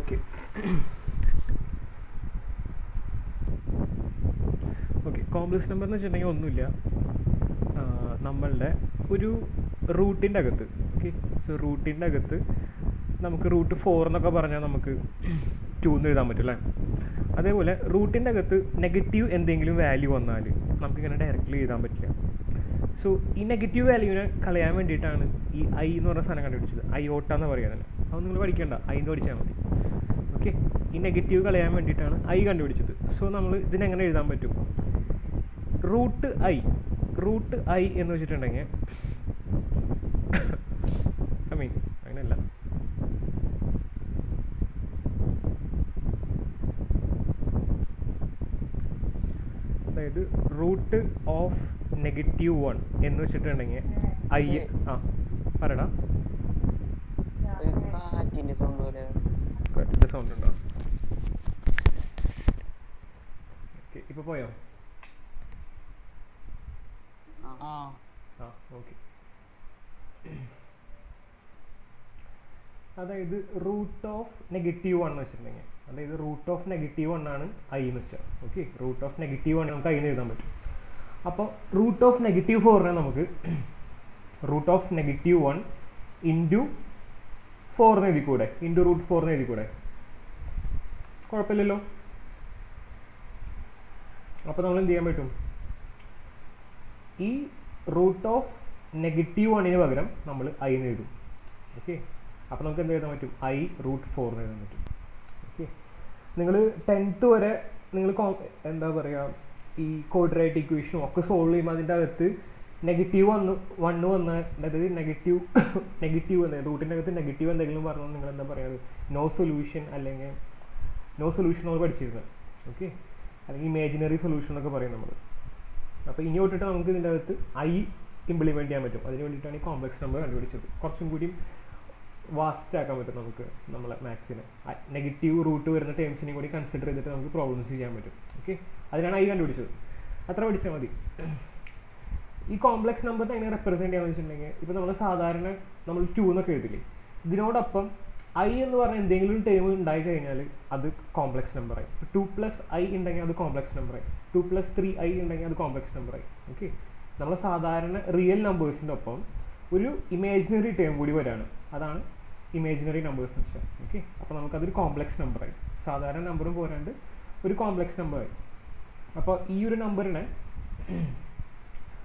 Okay okay complex number എന്ന് വെച്ചിട്ടുണ്ടെങ്കിൽ ഒന്നുമില്ല, നമ്മളുടെ ഒരു റൂട്ടിൻ്റെ അകത്ത്. ഓക്കെ, സോ റൂട്ടിൻ്റെ അകത്ത് നമുക്ക് റൂട്ട് 4 എന്നൊക്കെ പറഞ്ഞാൽ നമുക്ക് 2 എന്ന് എഴുതാൻ പറ്റും അല്ലേ. അതേപോലെ റൂട്ടിൻ്റെ അകത്ത് നെഗറ്റീവ് എന്തെങ്കിലും വാല്യൂ വന്നാൽ നമുക്കിങ്ങനെ ഡയറക്റ്റ്ലി എഴുതാൻ പറ്റില്ല. സോ ഈ നെഗറ്റീവ് വാല്യൂവിനെ കളയാൻ വേണ്ടിയിട്ടാണ് ഈ ഐ എന്ന് പറഞ്ഞ സാധനം കണ്ടുപിടിച്ചത്. അയോട്ട എന്ന് പറയുന്നത്. അത് നിങ്ങൾ പഠിക്കേണ്ട, ഐ എന്ന് പഠിച്ചാൽ മതി. ഓക്കെ, ഈ നെഗറ്റീവ് കളയാൻ വേണ്ടിയിട്ടാണ് ഐ കണ്ടുപിടിച്ചത്. സോ നമ്മൾ ഇതിനെങ്ങനെ എഴുതാൻ പറ്റും? റൂട്ട് ഐ എന്ന് വെച്ചിട്ടുണ്ടെങ്കിൽ ഐ മീൻ അങ്ങനെയല്ല, അതായത് റൂട്ട് ഓഫ് -1 എന്ന് വെച്ചിട്ടുണ്ടെങ്കിൽ ഐ പറയടാ. കാറ്റിൻ്റെ സൗണ്ട് ഉണ്ടോ? ഓക്കെ, ഇപ്പോൾ പോയോ? ഓക്കെ, അതായത് റൂട്ട് ഓഫ് -1 എന്ന് വെച്ചിട്ടുണ്ടെങ്കിൽ, അതായത് റൂട്ട് ഓഫ് -1 ആണ് ഐ എന്ന് വെച്ചാൽ. ഓക്കെ, റൂട്ട് ഓഫ് -1 നമുക്ക് ഐ എന്ന് എഴുതാൻ പറ്റും. അപ്പോൾ റൂട്ട് ഓഫ് -4നെ നമുക്ക് റൂട്ട് ഓഫ് -1 ഇൻറ്റു 4 എന്ന് എഴുതിക്കൂടെ? ഇൻറ്റു റൂട്ട് 4 എന്ന് എഴുതിക്കൂടെ? കുഴപ്പമില്ലല്ലോ. അപ്പോൾ നമ്മൾ എന്ത് ചെയ്യാൻ പറ്റും? ഈ റൂട്ട് ഓഫ് -1ന് പകരം നമ്മൾ ഐ എന്ന് എഴുതും. ഓക്കെ, അപ്പോൾ നമുക്ക് എന്ത് എഴുതാൻ പറ്റും? ഐ റൂട്ട് 4 എന്ന് എഴുതാൻ പറ്റും. ഓക്കെ, നിങ്ങൾ 10th വരെ നിങ്ങൾ എന്താ പറയുക, ഈ ക്വാഡ്രാറ്റിക് ഇക്വേഷനും ഒക്കെ സോൾവ് ചെയ്യുമ്പോൾ അതിൻ്റെ അകത്ത് -1 വന്ന്, അതായത് നെഗറ്റീവ് വന്ന് റൂട്ടിൻ്റെ അകത്ത് നെഗറ്റീവ് എന്തെങ്കിലും പറഞ്ഞാൽ നിങ്ങൾ എന്താ പറയുക, നോ സൊല്യൂഷൻ അല്ലെങ്കിൽ നോ സൊല്യൂഷൻ നമ്മൾ പഠിച്ചിരുന്നത്. ഓക്കെ, അല്ലെങ്കിൽ ഇമാജിനറി സൊല്യൂഷൻ എന്നൊക്കെ പറയും നമ്മൾ. അപ്പോൾ ഇനി തൊട്ടിട്ട് നമുക്ക് ഇതിൻ്റെ അകത്ത് ഐ ഇംപ്ലിമെൻറ്റ് ചെയ്യാൻ പറ്റും. അതിന് വേണ്ടിയിട്ടാണ് ഈ കോംപ്ലക്സ് നമ്പർ കണ്ടുപിടിച്ചത്. കുറച്ചും കൂടി വാസ്റ്റ് ആക്കാൻ പറ്റും നമുക്ക് നമ്മളെ മാത്സിന്. നെഗറ്റീവ് റൂട്ട് വരുന്ന ടേംസിനെയും കൂടി കൺസിഡർ ചെയ്തിട്ട് നമുക്ക് പ്രോബ്ലംസ് ചെയ്യാൻ പറ്റും. ഓക്കെ, അതിനാണ് ഐ കണ്ടുപിടിച്ചത്. അത്ര പഠിച്ചാൽ മതി. ഈ കോംപ്ലക്സ് നമ്പറിനെ എങ്ങനെ റെപ്രസെൻറ്റ് ചെയ്യാമെന്ന് വെച്ചിട്ടുണ്ടെങ്കിൽ, ഇപ്പോൾ നമ്മൾ സാധാരണ നമ്മൾ 2 എന്നൊക്കെ എഴുതില്ലേ, ഇതിനോടൊപ്പം ഐ എന്ന് പറഞ്ഞാൽ എന്തെങ്കിലും ടേം ഉണ്ടായി കഴിഞ്ഞാൽ അത് കോംപ്ലക്സ് നമ്പറായി. 2+i ഉണ്ടെങ്കിൽ അത് കോംപ്ലക്സ് നമ്പറായി. 2+3i ഉണ്ടെങ്കിൽ അത് കോംപ്ലക്സ് നമ്പറായി. ഓക്കെ, നമ്മൾ സാധാരണ റിയൽ നമ്പേഴ്സിൻ്റെ ഒപ്പം ഒരു ഇമാജിനറി ടേം കൂടി വരാണ്. അതാണ് ഇമാജിനറി നമ്പേഴ്സ് എന്ന് വെച്ചാൽ. ഓക്കെ, അപ്പോൾ നമുക്കതൊരു കോംപ്ലക്സ് നമ്പറായി. സാധാരണ നമ്പറും പോരാണ്ട് ഒരു കോംപ്ലക്സ് നമ്പറായി. അപ്പോൾ ഈ ഒരു നമ്പറിനെ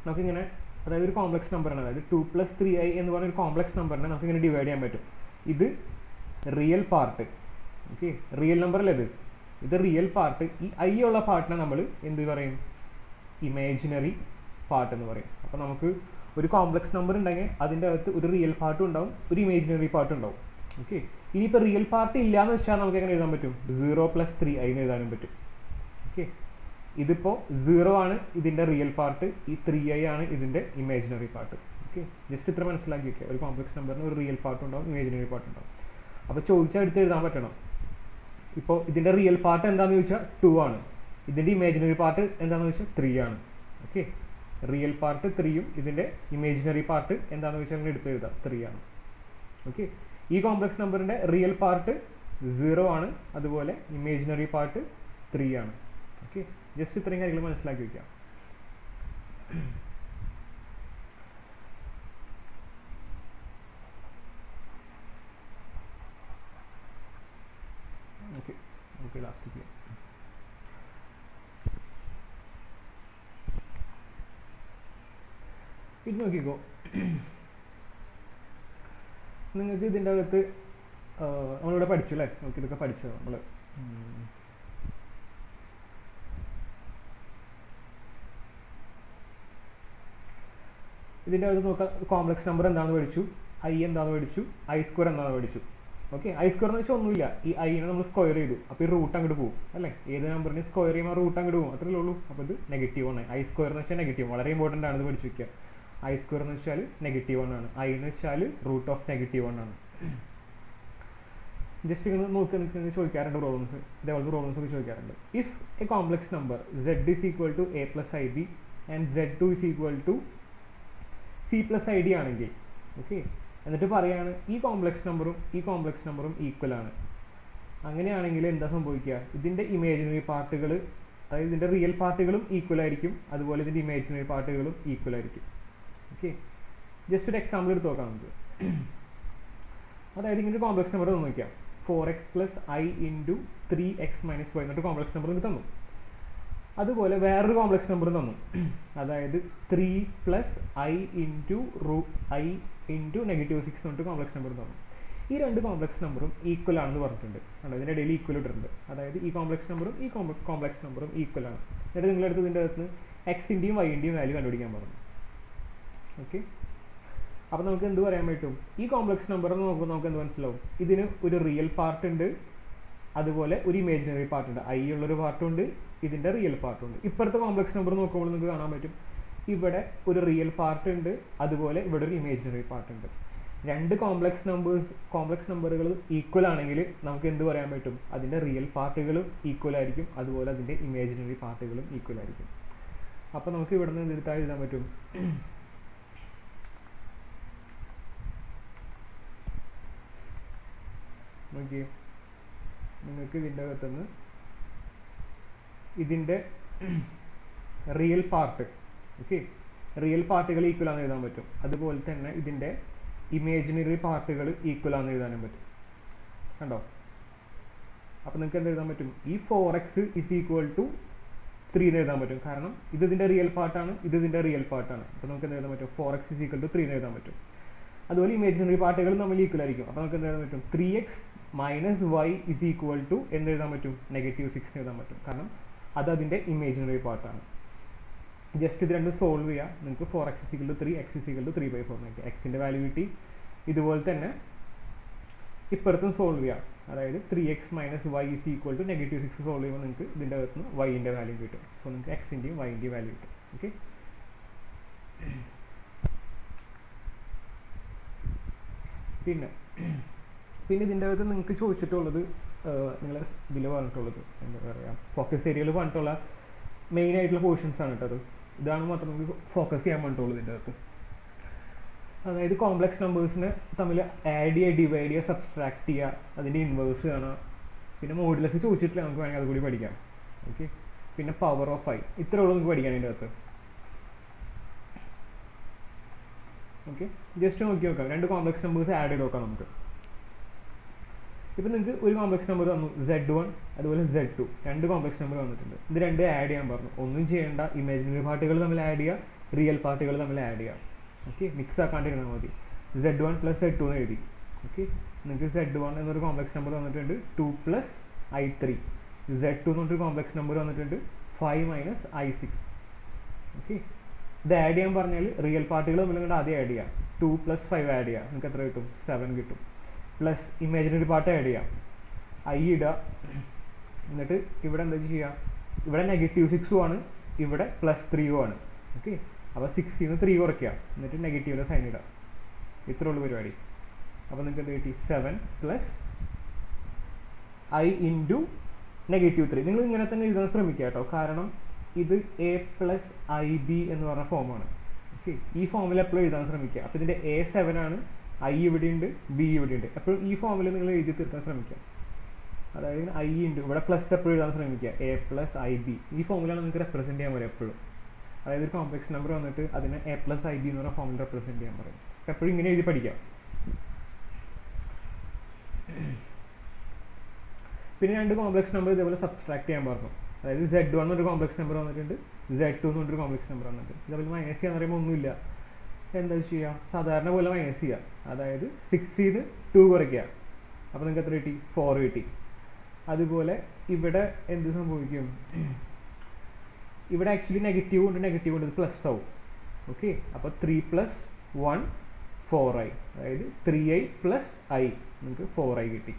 നമുക്കിങ്ങനെ, അതായത് ഒരു കോംപ്ലക്സ് നമ്പറാണ്, അതായത് 2+3i എന്ന് പറഞ്ഞ ഒരു കോംപ്ലക്സ് നമ്പറിനെ നമുക്കിങ്ങനെ ഡിവൈഡ് ചെയ്യാൻ പറ്റും. ഇത് റിയൽ പാർട്ട്. ഓക്കെ, റിയൽ നമ്പറല്ലേ ഇത് റിയൽ പാർട്ട്. ഈ ഐ ഉള്ള പാർട്ടിനെ നമ്മൾ എന്ത് പറയും? ഇമാജിനറി പാർട്ട് എന്ന് പറയും. അപ്പോൾ നമുക്ക് ഒരു കോംപ്ലക്സ് നമ്പർ ഉണ്ടെങ്കിൽ അതിൻ്റെ അകത്ത് ഒരു റിയൽ പാർട്ടും ഉണ്ടാവും, ഒരു ഇമാജിനറി പാർട്ടും ഉണ്ടാവും. ഓക്കെ, ഇനിയിപ്പോൾ റിയൽ പാർട്ട് ഇല്ലയെന്ന് വെച്ചാൽ നമുക്ക് എങ്ങനെ എഴുതാൻ പറ്റും? 0+3i എന്ന് എഴുതാനും പറ്റും. ഓക്കെ, ഇതിപ്പോൾ 0 ആണ് ഇതിൻ്റെ റിയൽ പാർട്ട്, ഈ 3i ആണ് ഇതിൻ്റെ ഇമാജിനറി പാർട്ട്. ഓക്കെ, ജസ്റ്റ് ഇത്ര മനസ്സിലാക്കി വയ്ക്കുക. ഒരു കോംപ്ലക്സ് നമ്പറിന് ഒരു റിയൽ പാർട്ട് ഉണ്ടാവും, ഇമാജിനറി പാർട്ട് ഉണ്ടാവും. അപ്പോൾ ചോദിച്ചാൽ എടുത്ത് എഴുതാൻ പറ്റണം. ഇപ്പോൾ ഇതിൻ്റെ റിയൽ പാർട്ട് എന്താണെന്ന് ചോദിച്ചാൽ 2 ആണ്, ഇതിൻ്റെ ഇമാജിനറി പാർട്ട് എന്താണെന്ന് ചോദിച്ചാൽ 3 ആണ്. ഓക്കെ, റിയൽ പാർട്ട് 3യും ഇതിൻ്റെ ഇമാജിനറി പാർട്ട് എന്താണെന്ന് ചോദിച്ചാൽ അങ്ങനെ എടുത്ത് എഴുതാം, 3 ആണ്. ഓക്കെ, ഈ കോംപ്ലക്സ് നമ്പറിൻ്റെ റിയൽ പാർട്ട് 0 ആണ്, അതുപോലെ ഇമാജിനറി പാർട്ട് 3 ആണ്. ഓക്കെ, ജസ്റ്റ് ഇത്രയും കാര്യങ്ങൾ മനസ്സിലാക്കി വയ്ക്കാം. ഓക്കെ, നമുക്ക് ലാസ്റ്റ് ചെയ്യാം. ഇത് നോക്കിക്കോ, നിങ്ങൾക്ക് ഇതിൻ്റെ അകത്ത് നമ്മളിവിടെ പഠിച്ചു അല്ലേ? നമുക്ക് ഇതൊക്കെ പഠിച്ചത് നമ്മൾ. ഇതിൻ്റെ അകത്ത് നോക്കാം, കോംപ്ലക്സ് നമ്പർ എന്താണെന്ന് പഠിച്ചു, ഐ എന്താണെന്ന് പഠിച്ചു, I² എന്താണെന്ന് പഠിച്ചു. ഓക്കെ, I² എന്ന് വെച്ചാൽ ഒന്നുമില്ല, ഈ ഐനെ നമ്മൾ സ്ക്വയർ ചെയ്തു. അപ്പോൾ ഈ റൂട്ട് അങ്ങോട്ട് പോകും അല്ലേ? ഏത് നമ്പറിന് സ്ക്വയർ ചെയ്യുമ്പോൾ റൂട്ട് അങ്ങോട്ട് പോകും, അത്രയേ ഉള്ളൂ. അപ്പോൾ ഇത് -1 ആണ്. I² എന്ന് വെച്ചാൽ നെഗറ്റീവ്, വളരെ ഇമ്പോർട്ടൻ്റ് ആണ്, ഇത് പഠിച്ചു വയ്ക്കുക. I² എന്ന് വെച്ചാൽ -1 ആണ്, ഐ എന്ന് വെച്ചാൽ റൂട്ട് ഓഫ് -1 ആണ്. ജസ്റ്റ് ഇങ്ങനെ നോക്കി നിങ്ങൾക്ക് ചോദിക്കാറുണ്ട് പ്രോബ്ലംസ്, ഇതേപോലത്തെ പ്രോബ്ലംസ് ഒക്കെ ചോദിക്കാറുണ്ട്. If A complex number z is equal to a plus ib and z2 is equal to c plus id ആണെങ്കിൽ, ഓക്കെ, എന്നിട്ട് പറയാണ് ഈ കോംപ്ലക്സ് നമ്പറും ഈക്വൽ ആണ് അങ്ങനെയാണെങ്കിൽ എന്താ സംഭവിക്കുക, ഇതിൻ്റെ ഇമേജിനറി പാർട്ടുകൾ, അതായത് ഇതിൻ്റെ റിയൽ പാർട്ടുകളും ഈക്വൽ ആയിരിക്കും, അതുപോലെ ഇതിൻ്റെ ഇമേജിനറി പാർട്ടുകളും ഈക്വൽ ആയിരിക്കും. ഓക്കെ, ജസ്റ്റ് ഒരു എക്സാമ്പിൾ എടുത്ത് നോക്കാം നമുക്ക്. അതായത് ഇങ്ങനെ ഒരു കോംപ്ലക്സ് നമ്പർ തന്നു നോക്കിയാൽ 4x + i × 3x - y എന്നിട്ട് കോംപ്ലക്സ് നമ്പർ തന്നു. അതുപോലെ വേറൊരു കോംപ്ലക്സ് നമ്പർ തന്നു, അതായത് 3 + i × -6 എന്നിട്ട് കോംപ്ലക്സ് നമ്പർ തന്നു. ഈ രണ്ട് കോംപ്ലക്സ് നമ്പറും ഈക്വൽ ആണെന്ന് പറഞ്ഞിട്ടുണ്ട്. അതിൻ്റെ ഇടയിൽ ഈക്വൽ ഇട്ടിട്ടുണ്ട്. അതായത് ഈ കോംപ്ലക്സ് നമ്പറും ഈ കോംപ്ലക്സ് നമ്പറും ഈക്വൽ ആണ്. എന്നിട്ട് നിങ്ങളെടുത്ത് ഇതിൻ്റെ അകത്ത് എക്സിൻ്റെയും വൈൻ്റെയും വാല്യൂ കണ്ടുപിടിക്കാൻ പറഞ്ഞു. ഓക്കെ, അപ്പോൾ നമുക്ക് എന്ത് പറയാൻ പറ്റും, ഈ കോംപ്ലക്സ് നമ്പർ നോക്കുമ്പോൾ നമുക്ക് എന്ത് മനസ്സിലാവും, ഇതിന് ഒരു റിയൽ പാർട്ട് ഉണ്ട്, അതുപോലെ ഒരു ഇമേജിനറി പാർട്ട് ഉണ്ട്. ഐ ഉള്ളൊരു പാർട്ടുണ്ട്, ഇതിൻ്റെ റിയൽ പാർട്ടുണ്ട്. ഇപ്പോഴത്തെ കോംപ്ലക്സ് നമ്പർ നോക്കുമ്പോൾ നിങ്ങൾക്ക് കാണാൻ പറ്റും, ഇവിടെ ഒരു റിയൽ പാർട്ട് ഉണ്ട്, അതുപോലെ ഇവിടെ ഒരു ഇമേജിനറി പാർട്ട് ഉണ്ട്. രണ്ട് കോംപ്ലക്സ് നമ്പറുകൾ ഈക്വൽ ആണെങ്കിൽ നമുക്ക് എന്ത് പറയാൻ പറ്റും, അതിൻ്റെ റിയൽ പാർട്ടുകളും ഈക്വൽ ആയിരിക്കും, അതുപോലെ അതിൻ്റെ ഇമേജിനറി പാർട്ടുകളും ഈക്വൽ ആയിരിക്കും. അപ്പോൾ നമുക്ക് ഇവിടെ നിന്ന് എന്തെടുത്താൽ എഴുതാൻ പറ്റും, നോക്കിയേ, നിങ്ങൾക്ക് ഇതിൻ്റെ അകത്തുനിന്ന് ഇതിൻ്റെ റിയൽ പാർട്ട്, ഓക്കെ, റിയൽ പാർട്ടുകൾ ഈക്വൽ ആണെന്ന് എഴുതാൻ പറ്റും. അതുപോലെ തന്നെ ഇതിൻ്റെ ഇമേജിനറി പാർട്ടുകൾ ഈക്വൽ ആണെന്ന് എഴുതാനും പറ്റും. കണ്ടോ? അപ്പോൾ നിങ്ങൾക്ക് എന്ത് എഴുതാൻ പറ്റും, ഈ 4x = 3 എന്ന് എഴുതാൻ പറ്റും. കാരണം ഇത് ഇതിൻ്റെ റിയൽ പാർട്ടാണ്, ഇത് ഇതിൻ്റെ റിയൽ പാർട്ടാണ്. അപ്പോൾ നമുക്ക് എന്ത് എഴുതാൻ പറ്റും, 4x = 3 എന്ന് എഴുതാൻ പറ്റും. അതുപോലെ ഇമേജിനറി പാർട്ടുകൾ നമ്മൾ ഈക്വൽ ആയിരിക്കും. അപ്പോൾ നമുക്ക് എന്ത് എഴുതാൻ പറ്റും, 3x - y = എന്ന് എഴുതാൻ പറ്റും, -6 എന്ന് എഴുതാൻ പറ്റും. കാരണം അത് അതിൻ്റെ ഇമേജിനറി പാർട്ടാണ്. ജസ്റ്റ് ഇത് രണ്ടും സോൾവ് ചെയ്യുക, നിങ്ങൾക്ക് 4x = 3, x = 3/4 നോക്കിയാൽ എക്സിൻ്റെ വാല്യൂ കിട്ടി. ഇതുപോലെ തന്നെ ഇപ്പുറത്തും സോൾവ് ചെയ്യാം, അതായത് 3x - y = -6 സോൾവ് ചെയ്യുമ്പോൾ നിങ്ങൾക്ക് ഇതിൻ്റെ അകത്ത് നിന്ന് വൈൻ്റെ വാല്യൂ കിട്ടും. സോ നിങ്ങൾക്ക് എക്സിൻ്റെയും വൈൻ്റെയും വാല്യൂ കിട്ടും. ഓക്കെ, പിന്നെ ഇതിൻ്റെ അകത്ത് നിങ്ങൾക്ക് ചോദിച്ചിട്ടുള്ളത്, നിങ്ങൾ ഇതിൽ പറഞ്ഞിട്ടുള്ളത് എന്താ പറയുക, ഫോക്കസ് ഏരിയയിൽ പറഞ്ഞിട്ടുള്ള മെയിൻ ആയിട്ടുള്ള പോർഷൻസ് ആണ് കേട്ടത്. ഇതാണ് മാത്രം നമുക്ക് ഫോക്കസ് ചെയ്യാൻ പറഞ്ഞിട്ടുള്ളത് ഇതിൻ്റെ അകത്ത്. അതായത് കോംപ്ലക്സ് നമ്പേഴ്സിനെ തമ്മിൽ ആഡ് ചെയ്യുക, ഡിവൈഡ് ചെയ്യുക, സബ്സ്ട്രാക്ട് ചെയ്യുക, അതിൻ്റെ ഇൻവേഴ്സ് കാണുക, പിന്നെ മോഡുലസ് ചോദിച്ചിട്ടില്ല, നമുക്ക് വേണമെങ്കിൽ അതുകൂടി പഠിക്കാം. ഓക്കെ, പിന്നെ പവർ ഓഫ് i, ഇത്രേ ഉള്ളൂ നമുക്ക് പഠിക്കാൻ ഇതിൻ്റെ അകത്ത്. ഓക്കെ, ജസ്റ്റ് നോക്കി നോക്കാം, രണ്ട് കോംപ്ലക്സ് നമ്പേഴ്സ് ആഡ് ചെയ്ത് നോക്കാം നമുക്ക്. ഇപ്പം നിങ്ങൾക്ക് ഒരു കോംപ്ലക്സ് നമ്പർ തന്നു Z1, അതുപോലെ Z2, രണ്ട് കോംപ്ലക്സ് നമ്പർ വന്നിട്ടുണ്ട്. ഇത് രണ്ട് ആഡ് ചെയ്യാൻ പറഞ്ഞു. ഒന്നും ചെയ്യേണ്ട, ഇമേജിനറി പാർട്ടുകൾ തമ്മിൽ ആഡ് ചെയ്യുക, റിയൽ പാർട്ടുകൾ തമ്മിൽ ആഡ് ചെയ്യുക. ഓക്കെ, മിക്സ് ആക്കാണ്ടിരുന്നാൽ മതി. Z1 + Z2 എന്ന് എഴുതി. ഓക്കെ, നിങ്ങൾക്ക് Z1 എന്നൊരു കോംപ്ലക്സ് നമ്പർ വന്നിട്ടുണ്ട് 2 + i3. Z2 എന്ന് പറഞ്ഞൊരു കോംപ്ലക്സ് നമ്പർ വന്നിട്ടുണ്ട് 5 - i6. ഓക്കെ, ഇത് ആഡ് ചെയ്യാൻ പറഞ്ഞാൽ റിയൽ പാർട്ടുകൾ തമ്മിൽ കൊണ്ട് ആദ്യം ആഡ് ചെയ്യാം. 2 + 5 ആഡ് ചെയ്യാം, നിങ്ങൾക്ക് എത്ര കിട്ടും, 7 കിട്ടും. പ്ലസ് ഇമേജിനറി പാർട്ട് ആഡ് ചെയ്യാം, i ഇടുക. എന്നിട്ട് ഇവിടെ എന്താ ചെയ്യുക, ഇവിടെ -6 ആണ്, ഇവിടെ +3 ആണ്. ഓക്കെ, അപ്പോൾ 6 ൽ 3 കുറയ്ക്കുക, എന്നിട്ട് നെഗറ്റീവിലെ സൈൻ ഇടുക. ഇത്രേ ഉള്ളൂ പരിപാടി. അപ്പോൾ നിങ്ങൾക്ക് എന്ത് കിട്ടി, 7 + i × -3. നിങ്ങൾ ഇങ്ങനെ തന്നെ എഴുതാൻ ശ്രമിക്കുക കേട്ടോ, കാരണം ഇത് a + ib എന്ന് പറഞ്ഞ ഫോമാണ്. ഓക്കെ, ഈ ഫോമിൽ എപ്പോഴും എഴുതാൻ ശ്രമിക്കുക. അപ്പോൾ ഇതിൻ്റെ a 7 ആണ്, i ഇവിടെയുണ്ട്, b ഇവിടെയുണ്ട്. എപ്പോഴും ഈ ഫോമിൽ നിങ്ങൾ എഴുതി തീർക്കാൻ ശ്രമിക്കുക. അതായത് i ഉണ്ട്, ഇവിടെ പ്ലസ് എപ്പോഴും എഴുതാൻ ശ്രമിക്കുക, a + ib. ഈ ഫോമിലാണ് നിങ്ങൾക്ക് റെപ്രസെൻറ്റ് ചെയ്യാൻ പറയും എപ്പോഴും. അതായത് ഒരു കോംപ്ലക്സ് നമ്പർ വന്നിട്ട് അതിനെ a + ib എന്ന് പറഞ്ഞ ഫോമിൽ റെപ്രസെൻറ്റ് ചെയ്യാൻ പറയും. എപ്പോഴും ഇങ്ങനെ എഴുതി പഠിക്കാം. പിന്നെ രണ്ട് കോംപ്ലക്സ് നമ്പർ ഇതേപോലെ സബ്സ്ട്രാക്ട് ചെയ്യാൻ പറഞ്ഞു. അതായത് Z1 എന്നൊരു കോംപ്ലക്സ് നമ്പർ വന്നിട്ടുണ്ട്, Z2 എന്ന് പറഞ്ഞൊരു കോംപ്ലക്സ് നമ്പർ വന്നിട്ടുണ്ട്. ഇതേപോലെ മൈനസ് ചെയ്യാന്ന് പറയുമ്പോൾ ഒന്നുമില്ല, എന്താ ചെയ്യുക, സാധാരണ പോലെ മൈനസ് ചെയ്യുക. അതായത് 6 ൽ 2 കുറയ്ക്കുക, അപ്പോൾ നിങ്ങൾക്ക് എത്ര കിട്ടി, 4 കിട്ടി. അതുപോലെ ഇവിടെ എന്ത് സംഭവിക്കും, ഇവിടെ ആക്ച്വലി നെഗറ്റീവ് കൊണ്ട് ഇത് പ്ലസ് ആവും. ഓക്കെ, അപ്പോൾ 3 + 1 4i, അതായത് 3i + i, നിങ്ങൾക്ക് 4i കിട്ടി.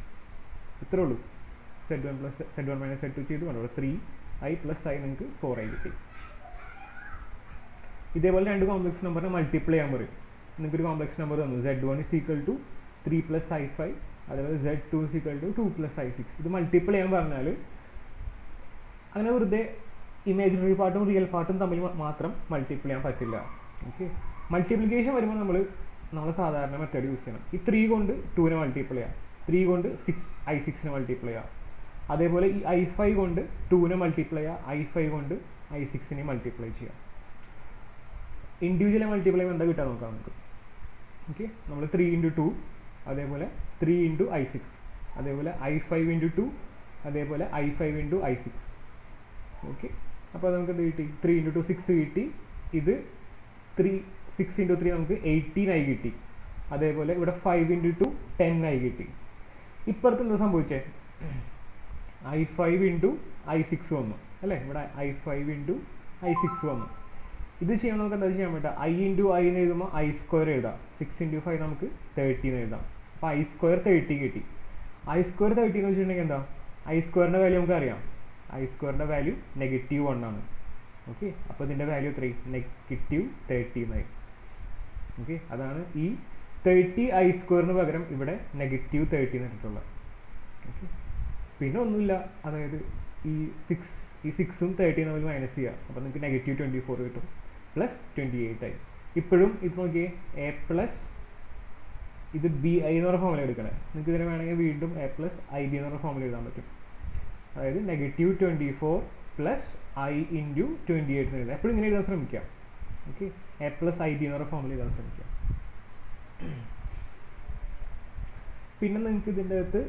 ഇത്രേ ഉള്ളൂ. Z1 - Z2 ചെയ്ത് കണ്ടോ, 3i + i നിങ്ങൾക്ക് 4i കിട്ടി. ഇതേപോലെ രണ്ട് കോംപ്ലക്സ് നമ്പറിനെ മൾട്ടിപ്ലൈ ചെയ്യാൻ പറയും. നിങ്ങൾക്ക് ഒരു കോംപ്ലക്സ് നമ്പർ തന്നു, Z1 = 3 + i5, അതേപോലെ Z2 = 2 + i6. ഇത് മൾട്ടിപ്ലൈ ചെയ്യാൻ പറഞ്ഞാൽ അങ്ങനെ വെറുതെ ഇമേജിനറി പാർട്ടും റിയൽ പാർട്ടും തമ്മിൽ മാത്രം മൾട്ടിപ്ലൈ ചെയ്യാൻ പറ്റില്ല. ഓക്കെ, മൾട്ടിപ്ലിക്കേഷൻ വരുമ്പോൾ നമ്മൾ സാധാരണ മെത്തേഡ് യൂസ് ചെയ്യണം. ഈ 3 കൊണ്ട് 2നെ മൾട്ടിപ്ലൈ ചെയ്യാം, 3 കൊണ്ട് i6നെ മൾട്ടിപ്ലൈ ചെയ്യാം. അതേപോലെ ഈ i5 കൊണ്ട് 2നെ മൾട്ടിപ്ലൈ ചെയ്യുക, i5 കൊണ്ട് i6നെ മൾട്ടിപ്ലൈ ചെയ്യുക. ഇൻഡിവിജ്വലി മൾട്ടിപ്ലൈ ചെയ്യുമ്പോൾ എന്താ കിട്ടാൻ നോക്കാം നമുക്ക്. ഓക്കെ, നമ്മൾ 3 into 2, അതേപോലെ 3 into i6, അതേപോലെ i5 into 2, അതേപോലെ i5 into i6. ഓക്കെ, അപ്പോൾ നമുക്ക് എന്ത് കിട്ടി? 3 into 2 6 കിട്ടി. ഇത് 6 into 3 നമുക്ക് 18 ആയി കിട്ടി. അതേപോലെ ഇവിടെ 5 into 2 10 ആയി കിട്ടി. ഇപ്പുറത്ത് എന്താ സംഭവിച്ചേ? i5 into i6 വന്നു അല്ലേ? ഇവിടെ i5 into i6 വന്നു. ഇത് ചെയ്യാൻ നമുക്ക് എന്താ ചെയ്യാൻ പറ്റുക? i into i എന്ന് എഴുതുമ്പോൾ i² എഴുതാം. 6 into 5 നമുക്ക് 30 എന്ന് എഴുതാം. അപ്പോൾ i² 30 കിട്ടി. i² 30 എന്ന് വെച്ചിട്ടുണ്ടെങ്കിൽ എന്താ? i² വാല്യൂ നമുക്ക് അറിയാം. i² വാല്യൂ -1 ആണ്. ഓക്കെ, അപ്പോൾ ഇതിൻ്റെ വാല്യൂ എത്രയും -30 എന്നായി. ഓക്കെ, അതാണ് ഈ 30 i² പകരം ഇവിടെ -30 എന്ന് ഇട്ടിട്ടുള്ളത്. ഓക്കെ, പിന്നെ ഒന്നുമില്ല, അതായത് ഈ 6ഉം 30 തമ്മിൽ മൈനസ് ചെയ്യുക. അപ്പോൾ നിങ്ങൾക്ക് -24 കിട്ടും, +28 ആയി. ഇപ്പോഴും ഇത് നോക്കിയേ, a പ്ലസ് ഇത് bi എന്ന് പറഞ്ഞ ഫോമിൽ എടുക്കണേ. നിങ്ങൾക്ക് ഇതിനെ വേണമെങ്കിൽ വീണ്ടും a പ്ലസ് ib എന്ന് പറഞ്ഞ ഫോമിൽ എഴുതാൻ പറ്റും. അതായത് -24 പ്ലസ് i into 28 എന്ന് എഴുതാം. എപ്പോഴും ഇങ്ങനെ എഴുതാൻ ശ്രമിക്കാം. ഓക്കെ, a പ്ലസ് ib എന്ന് പറഞ്ഞ ഫോമിൽ എഴുതാൻ ശ്രമിക്കാം. പിന്നെ നിങ്ങൾക്ക് ഇതിൻ്റെ അകത്ത്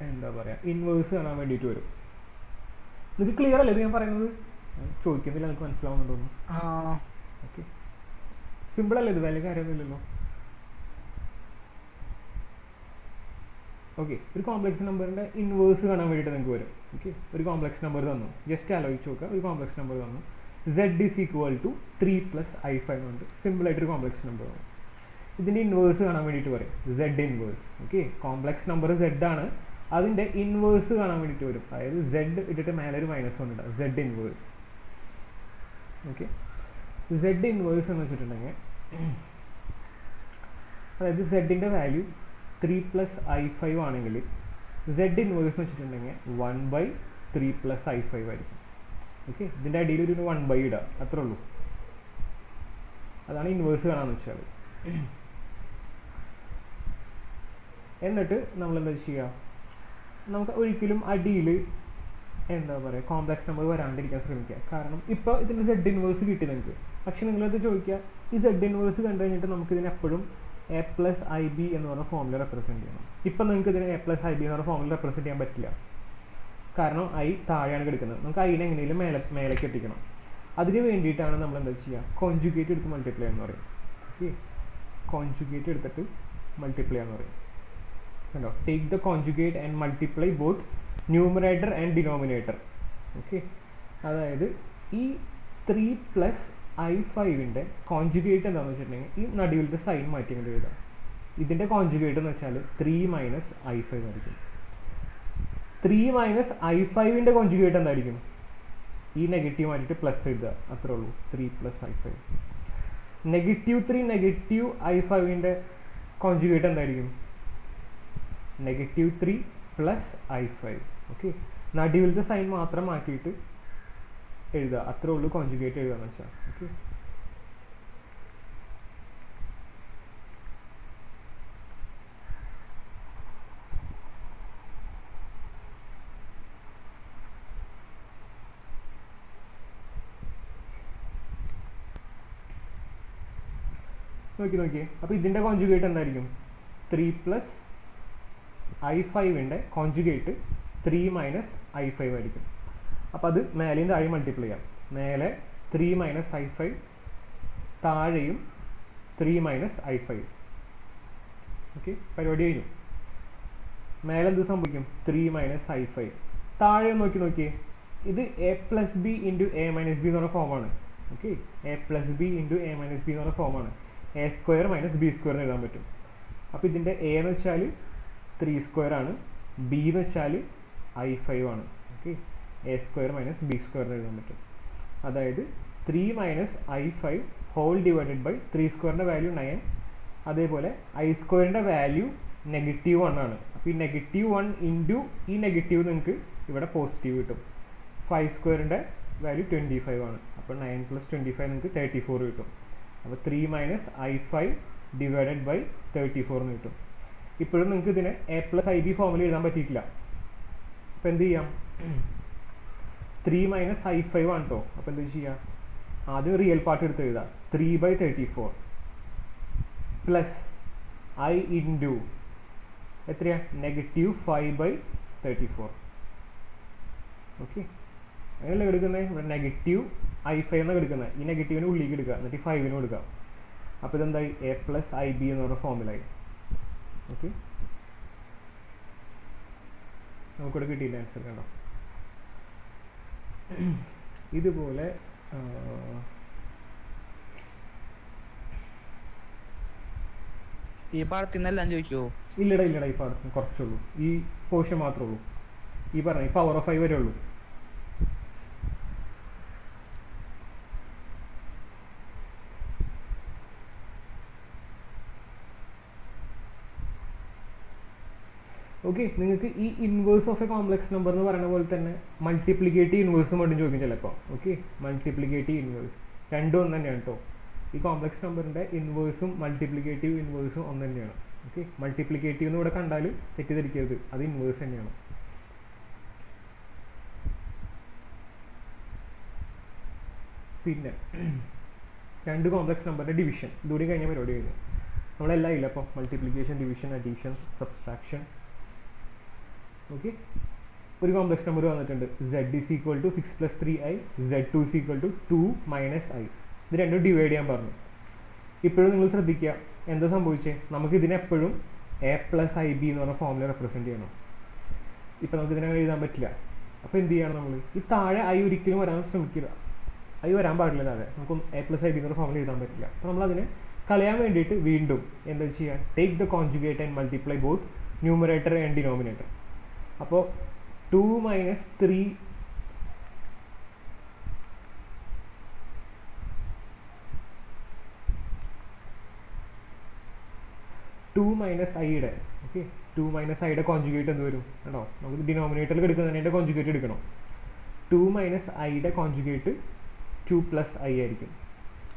എന്താ പറയുക, ഇൻവേഴ്സ് കാണാൻ വേണ്ടിയിട്ട് വരും. നിങ്ങൾക്ക് ക്ലിയർ അല്ലേ ഇത് ഞാൻ പറയുന്നത്? ചോദിക്കുന്നില്ല, നിങ്ങൾക്ക് മനസ്സിലാവുന്നുണ്ടോന്നു? ഓക്കെ, സിമ്പിൾ അല്ലേ ഇത്? വലിയ കാര്യമൊന്നുമില്ലല്ലോ. ഓക്കെ, ഒരു കോംപ്ലക്സ് നമ്പറിൻ്റെ ഇൻവേഴ്സ് കാണാൻ വേണ്ടിയിട്ട് നിങ്ങൾക്ക് വരും. ഓക്കെ, ഒരു കോംപ്ലക്സ് നമ്പർ തന്നു, ജസ്റ്റ് ആലോചിച്ച് നോക്കുക. ഒരു കോംപ്ലക്സ് നമ്പർ തന്നു, z is equal to 3 plus i5 ഉണ്ട്. സിമ്പിളായിട്ടൊരു കോംപ്ലക്സ് നമ്പർ ആണ്. ഇതിൻ്റെ ഇൻവേഴ്സ് കാണാൻ വേണ്ടിയിട്ട് പറയും z inverse. Okay, complex number z ആണ്, അതിൻ്റെ ഇൻവേഴ്സ് കാണാൻ വേണ്ടിയിട്ട് വരും. അതായത് z ഇട്ടിട്ട് മേലെ ഒരു -1 ഉണ്ട്, z inverse. Okay, z inverse എന്ന് വെച്ചിട്ടുണ്ടെങ്കിൽ അതായത് z-ൻ്റെ വാല്യൂ 3 plus i5 ആണെങ്കിൽ z ഇൻവേഴ്സ് എന്ന് വെച്ചിട്ടുണ്ടെങ്കിൽ 1/3 plus i5 ആയിരിക്കും. ഓക്കെ, ഇതിൻ്റെ അടിയിൽ ഒരു 1/, ഇടുക, അത്രേ ഉള്ളൂ. അതാണ് ഇൻവേഴ്സ് കാണാമെന്ന് വെച്ചാൽ. എന്നിട്ട് നമ്മൾ എന്താ ചെയ്യുക? നമുക്ക് ഒരിക്കലും അടിയിൽ എന്താ പറയുക, കോംപ്ലക്സ് നമ്പർ വരാണ്ടിരിക്കാൻ ശ്രമിക്കുക. കാരണം ഇപ്പോൾ ഇതിൻ്റെ z ഇൻവേഴ്സ് കിട്ടി നിങ്ങൾക്ക്. പക്ഷെ നിങ്ങളത് ചോദിക്കുക, ഈ z ഇൻവേഴ്സ് കണ്ടു കഴിഞ്ഞിട്ട് നമുക്ക് ഇതിനെപ്പോഴും a plus ib എന്ന് പറഞ്ഞ ഫോമിൽ റെപ്രസെൻറ്റ് ചെയ്യണം. ഇപ്പം നിങ്ങൾക്ക് ഇതിനെ a plus ib എന്ന് പറഞ്ഞ ഫോമിൽ റെപ്രസെൻറ്റ് ചെയ്യാൻ പറ്റില്ല. കാരണം i താഴെയാണ് കിടക്കുന്നത്. നമുക്ക് അതിനെ എങ്ങനെയും മേലേക്ക് എത്തിക്കണം. അതിന് വേണ്ടിയിട്ടാണ് നമ്മൾ എന്താ ചെയ്യുക? കോൺജുഗേറ്റ് എടുത്ത് മൾട്ടിപ്ലൈ എന്ന് പറയും. ഓക്കെ, കോൺജുഗേറ്റ് എടുത്തിട്ട് മൾട്ടിപ്ലൈ എന്ന് പറയും. കണ്ടോ? Take the conjugate and multiply both numerator and denominator. Okay, അതായത് ഈ 3 plus i5ൻ്റെ കോൺജുഗേറ്റ് എന്താണെന്ന് വെച്ചിട്ടുണ്ടെങ്കിൽ ഈ നടുവിലത്തെ സൈൻ മാറ്റി കൊണ്ട് എഴുതാം. ഇതിൻ്റെ കോൺജുഗേറ്റ് എന്ന് വെച്ചാൽ 3 minus i5 ആയിരിക്കും. 3 minus i5ൻ്റെ കോൺജുഗേറ്റ് എന്തായിരിക്കും? ഈ നെഗറ്റീവ് മാറ്റിയിട്ട് പ്ലസ് എഴുതുക, അത്രേ ഉള്ളൂ. 3 plus i5. -3 -i5ൻ്റെ കോൺജുഗേറ്റ് എന്തായിരിക്കും? -3 plus i5. ഓക്കെ, നടുവിലത്തെ സൈൻ മാത്രം മാറ്റിയിട്ട് എഴുതുക, അത്രേ ഉള്ളൂ കോൺജുഗേറ്റ് എഴുതുക എന്ന് വെച്ചാൽ. ഓക്കെ, നോക്കിയേ. അപ്പോൾ ഇതിൻ്റെ കോൺജുഗേറ്റ് എന്തായിരിക്കും? 3 plus i5ൻ്റെ കോൺജുഗേറ്റ് 3 minus i5 ആയിരിക്കും. അപ്പോൾ അത് മേലെയും താഴെയും മൾട്ടിപ്ലൈ ചെയ്യാം. മേലെ 3 minus i5, താഴെയും 3 minus i5. ഓക്കെ, പരിപാടി കഴിഞ്ഞു. മേലെ എന്ത് സംഭവിക്കും? 3 minus i5. താഴെ നോക്കിയേ, ഇത് a plus b into a minus b എന്ന് പറഞ്ഞ ഫോമാണ്. Okay, a plus b into a minus b എന്ന് പറഞ്ഞ ഫോമാണ്. a² minus b² എന്ന് എഴുതാൻ പറ്റും. അപ്പോൾ ഇതിൻ്റെ a എന്ന് വെച്ചാൽ 3² ആണ്, b എന്ന് വെച്ചാൽ i5 ആണ്. ഓക്കെ, a² minus b² എന്ന് എഴുതാൻ പറ്റും. അതായത് 3 minus i5 whole divided by 3² value 9. അതേപോലെ i² വാല്യൂ -1 ആണ്. അപ്പോൾ ഈ -1 ഇൻറ്റു ഈ നെഗറ്റീവ് നിങ്ങൾക്ക് ഇവിടെ പോസിറ്റീവ് കിട്ടും. 5² വാല്യൂ 25 ആണ്. അപ്പോൾ 9 plus 25 നിങ്ങൾക്ക് 34 കിട്ടും. അപ്പോൾ 3 minus i5 ഡിവൈഡഡ് ബൈ 34 എന്ന് കിട്ടും. ഇപ്പോഴും നിങ്ങൾക്ക് ഇതിനെ a plus ib ഫോമിൽ എഴുതാൻ പറ്റിയിട്ടില്ല. അപ്പോൾ എന്ത് ചെയ്യാം, 3 മൈനസ് i5 ആണ് കേട്ടോ. അപ്പോൾ എന്ത് ചെയ്യാം, ആദ്യം റിയൽ പാർട്ട് എടുത്ത് എഴുതാം. 3/34 പ്ലസ് i ഇൻറ്റു എത്രയാ, -5/34. ഓക്കെ, അങ്ങനെയല്ല എടുക്കുന്നത്, ഇവിടെ -i5 എന്നാണ് എടുക്കുന്നത്. ഈ നെഗറ്റീവിന് ഉള്ളിലേക്ക് എടുക്കുക, എന്നിട്ട് 5 കൊടുക്കുക. അപ്പോൾ ഇതെന്തായി, a+ib എന്ന് പറഞ്ഞ ഫോമിലായി. ഓക്കെ, നമുക്കിവിടെ കിട്ടിയില്ല ആൻസർ കണ്ടോ. ഇതുപോലെ ഈ പാടത്തിൽ നിന്നെല്ലാം ചോദിക്കുമോ? ഇല്ലടാ ഈ പാടത്തിന് കുറച്ചുള്ളൂ, ഈ പോർഷൻ മാത്രമേ ഉള്ളൂ. ഈ പറഞ്ഞ പവർ ഓഫ് 5 വരെ ഉള്ളൂ. ഓക്കെ, നിങ്ങൾക്ക് ഈ inverse of A complex number എന്ന് പറയുന്ന പോലെ തന്നെ മൾട്ടിപ്ലിക്കേറ്റീവ് ഇൻവേഴ്സും വേണ്ടി ചോദിക്കും ചിലപ്പോൾ. ഓക്കെ, മൾട്ടിപ്ലിക്കേറ്റീവ് ഇൻവേഴ്സ് രണ്ടും ഒന്ന് തന്നെയാണ് കേട്ടോ. ഈ കോംപ്ലക്സ് നമ്പറിൻ്റെ ഇൻവേഴ്സും മൾട്ടിപ്ലിക്കേറ്റീവ് ഇൻവേഴ്സും ഒന്ന് തന്നെയാണ്. ഓക്കെ, മൾട്ടിപ്ലിക്കേറ്റീവ് എന്ന് ഇവിടെ കണ്ടാൽ തെറ്റിദ്ധരിക്കരുത്, അത് ഇൻവേഴ്സ് തന്നെയാണ്. പിന്നെ രണ്ട് കോംപ്ലക്സ് നമ്പറിൻ്റെ ഡിവിഷൻ, ഇതുകൂടി കഴിഞ്ഞ പരിപാടി കഴിഞ്ഞു. നമ്മളെല്ലാം ഇല്ല അപ്പോൾ multiplication, division, addition, subtraction. Okay, ഒരു കോംപ്ലക്സ് നമ്പർ വന്നിട്ടുണ്ട്, z = 6 + 3i, z2 = 2 - i. ഇത് രണ്ടും ഡിവൈഡ് ചെയ്യാൻ പറഞ്ഞു. ഇപ്പോഴും നിങ്ങൾ ശ്രദ്ധിക്കുക, എന്താ സംഭവിച്ചത്, നമുക്ക് ഇതിനെപ്പോഴും a+ib എന്ന് പറഞ്ഞ ഫോമിൽ റെപ്രസെൻറ്റ് ചെയ്യണം. ഇപ്പം നമുക്ക് ഇതിനെ എഴുതാൻ പറ്റില്ല. അപ്പോൾ എന്ത് ചെയ്യണം, നമ്മൾ ഈ താഴെ i ഒരിക്കലും വരാൻ ശ്രമിക്കുക, i വരാൻ പാടില്ല താഴെ. നമുക്ക് a+ib എന്ന് പറഞ്ഞ ഫോമിൽ എഴുതാൻ പറ്റില്ല. അപ്പോൾ നമ്മളതിനെ കളയാൻ വേണ്ടിയിട്ട് വീണ്ടും എന്താ ചെയ്യുക, take the conjugate and multiply both numerator and denominator. അപ്പോൾ 2 - 3 2 - iയുടെ ഓക്കെ 2 - iയുടെ കോൺജുഗേറ്റ് എന്ത് വരും കേട്ടോ. നമുക്ക് ഡിനോമിനേറ്ററിൽ എടുക്കുന്നതിൻ്റെ കോൺജുഗേറ്റ് എടുക്കണം. 2 - iയുടെ കോൺജുഗേറ്റ് 2 + i ആയിരിക്കും.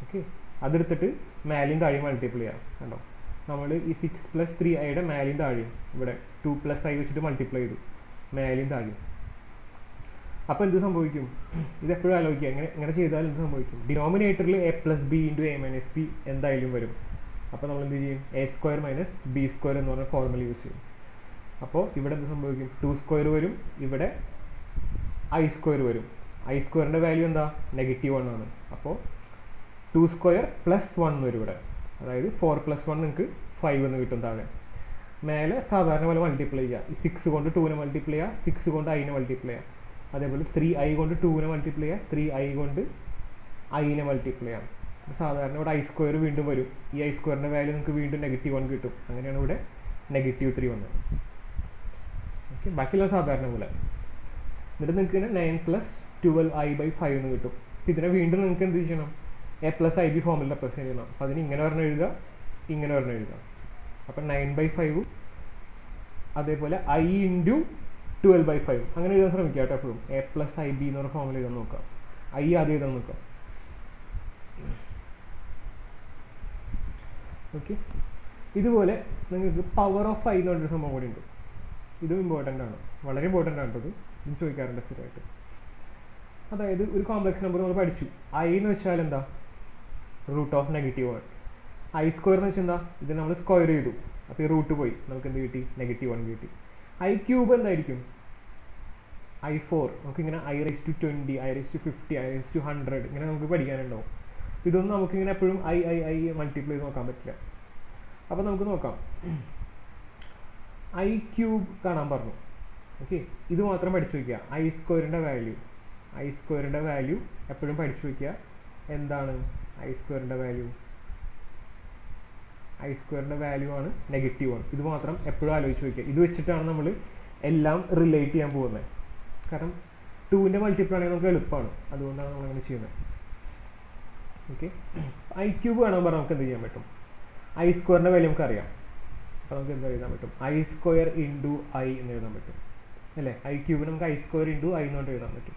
ഓക്കെ, അതെടുത്തിട്ട് മേലെയും താഴെയും മൾട്ടിപ്ലൈ ചെയ്യാം കണ്ടോ. നമ്മൾ ഈ 6 + 3iയുടെ മേലെയും താഴെയും ഇവിടെ 2 + i വെച്ചിട്ട് മൾട്ടിപ്ലൈ ചെയ്തു, മേലെയും താഴെയും. അപ്പോൾ എന്ത് സംഭവിക്കും, ഇതെപ്പോഴും ആലോചിക്കുക, ഇങ്ങനെ ചെയ്താൽ എന്ത് സംഭവിക്കും, ഡിനോമിനേറ്ററിൽ a+b × a - b എന്തായാലും വരും. അപ്പോൾ നമ്മൾ എന്ത് ചെയ്യും, a² - b² എന്ന് പറഞ്ഞ ഫോർമുല യൂസ് ചെയ്യും. അപ്പോൾ ഇവിടെ എന്ത് സംഭവിക്കും, 2² വരും, ഇവിടെ i² വരും. i² വാല്യൂ എന്താ, -1 ആണ്. അപ്പോൾ 2² + 1 വരും ഇവിടെ, അതായത് 4 + 1 നിങ്ങൾക്ക് 5 എന്ന് കിട്ടും താഴെ. മേലെ സാധാരണ പോലെ മൾട്ടിപ്ലൈ ചെയ്യുക, ഈ 6 കൊണ്ട് 2നെ മൾട്ടിപ്ലൈ ചെയ്യുക, 6 കൊണ്ട് iനെ മൾട്ടിപ്ലൈ ചെയ്യുക. അതേപോലെ 3i കൊണ്ട് 2നെ മൾട്ടിപ്ലൈ ചെയ്യുക, 3i കൊണ്ട് iനെ മൾട്ടിപ്ലൈ ചെയ്യാം. സാധാരണ ഇവിടെ i² വീണ്ടും വരും, ഈ i² വാല്യൂ നിങ്ങൾക്ക് വീണ്ടും -1 കിട്ടും. അങ്ങനെയാണ് ഇവിടെ -3 വന്നത്. ഓക്കെ, ബാക്കിയുള്ള സാധാരണ പോലെ. എന്നിട്ട് നിങ്ങൾക്ക് 9 + 12i/5 എന്ന് കിട്ടും. ഇതിനെ വീണ്ടും നിങ്ങൾക്ക് എന്ത് ചെയ്യണം, a+ib ഫോമിൽ റെപ്രസെൻറ്റ് ചെയ്യണം. അപ്പോൾ അതിന് ഇങ്ങനെ പറഞ്ഞ് എഴുതുക, ഇങ്ങനെ പറഞ്ഞ് എഴുതുക. അപ്പം 9/5 അതേപോലെ i × 12/5 അങ്ങനെ എഴുതാൻ ശ്രമിക്കുക കേട്ടോ. എപ്പോഴും a+ib എന്ന് പറഞ്ഞ ഫോമിൽ എഴുതാൻ നോക്കാം, i ആദ്യം എഴുതാൻ നോക്കാം. ഓക്കെ, ഇതുപോലെ നിങ്ങൾക്ക് പവർ ഓഫ് i എന്ന് പറഞ്ഞൊരു സംഭവം കൂടി ഉണ്ട്. ഇതും ഇമ്പോർട്ടൻ്റ് ആണ്, വളരെ ഇമ്പോർട്ടൻ്റ് ആണ് കേട്ടോ. ഇത് ചോദിക്കാറുണ്ട് സ്ഥിരമായിട്ട്. അതായത് ഒരു കോംപ്ലക്സ് നമ്പർ നമ്മൾ പഠിച്ചു, i എന്ന് വെച്ചാൽ എന്താ, √(-1) i² എന്ന് വെച്ചാൽ എന്താ, ഇത് നമ്മൾ സ്ക്വയർ ചെയ്തു, അപ്പോൾ ഈ റൂട്ട് പോയി, നമുക്ക് എന്ത് കിട്ടി, -1 കിട്ടി. i³ എന്തായിരിക്കും, i4. നമുക്ക് ഇങ്ങനെ i⁻²0, i⁻50, i⁻100 ഇങ്ങനെ നമുക്ക് പഠിക്കാനുണ്ടാവും. ഇതൊന്നും നമുക്കിങ്ങനെ എപ്പോഴും i മൾട്ടിപ്ലൈ ചെയ്ത് നോക്കാൻ പറ്റില്ല. അപ്പോൾ നമുക്ക് നോക്കാം, i³ കാണാൻ പറഞ്ഞു. ഓക്കെ, ഇത് മാത്രം പഠിച്ചു വയ്ക്കുക. i² വാല്യൂ എപ്പോഴും പഠിച്ചു വയ്ക്കുക. എന്താണ് i² വാല്യൂ, i² വാല്യൂ ആണ് -1. ഇത് മാത്രം എപ്പോഴും ആലോചിച്ച് വയ്ക്കുക. ഇത് വെച്ചിട്ടാണ് നമ്മൾ എല്ലാം റിലേറ്റ് ചെയ്യാൻ പോകുന്നത്. കാരണം 2ൻ്റെ മൾട്ടിപ്പിൾ ആണെങ്കിൽ നമുക്ക് എളുപ്പമാണ്, അതുകൊണ്ടാണ് നമ്മളങ്ങനെ ചെയ്യുന്നത്. ഓക്കെ, i³ കാണാൻ പറഞ്ഞാൽ നമുക്ക് എന്ത് ചെയ്യാൻ പറ്റും, i² വാല്യൂ നമുക്കറിയാം. അപ്പോൾ നമുക്ക് എന്താ എഴുതാൻ പറ്റും, i² × i എന്ന് എഴുതാൻ പറ്റും അല്ലേ. i³ നമുക്ക് i² × i എന്നുകൊണ്ട് എഴുതാൻ പറ്റും.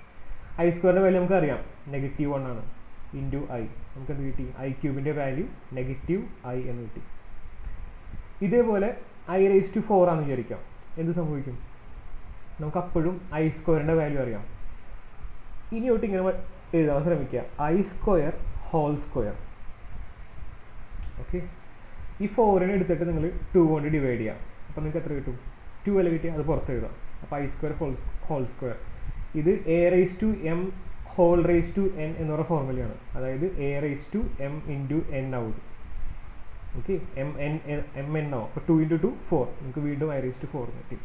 i² വാല്യൂ നമുക്കറിയാം, -1 ആണ്, × i. നമുക്ക് എന്ത് കിട്ടി, i³ വാല്യൂ -i എന്ന് കിട്ടി. ഇതേപോലെ i⁻⁴ ആണെന്ന് വിചാരിക്കാം. എന്ത് സംഭവിക്കും, നമുക്ക് അപ്പോഴും ഐ സ്ക്വയറിൻ്റെ വാല്യൂ അറിയാം. ഇനി തൊട്ട് ഇങ്ങനെ എഴുതാൻ ശ്രമിക്കുക, i square whole square. Okay, ഈ 4നെ എടുത്തിട്ട് നിങ്ങൾ 2 കൊണ്ട് ഡിവൈഡ് ചെയ്യാം. അപ്പോൾ നിങ്ങൾക്ക് എത്ര കിട്ടും? 2 അല്ല കിട്ടിയാൽ അത് പുറത്ത് എഴുതാം. അപ്പോൾ ഐ സ്ക്വയർ ഹോൾ സ്ക്വയർ. ഇത് a raise to m whole raise to n എന്ന് പറയുന്ന ഫോർമുലയാണ്. അതായത് a raise to m into n ആവും. ഓക്കെ, എം എൻ ആവും. അപ്പോൾ 2 × 2 4. നിങ്ങൾക്ക് വീണ്ടും ഐ റൈസ് ടു 4 കിട്ടി.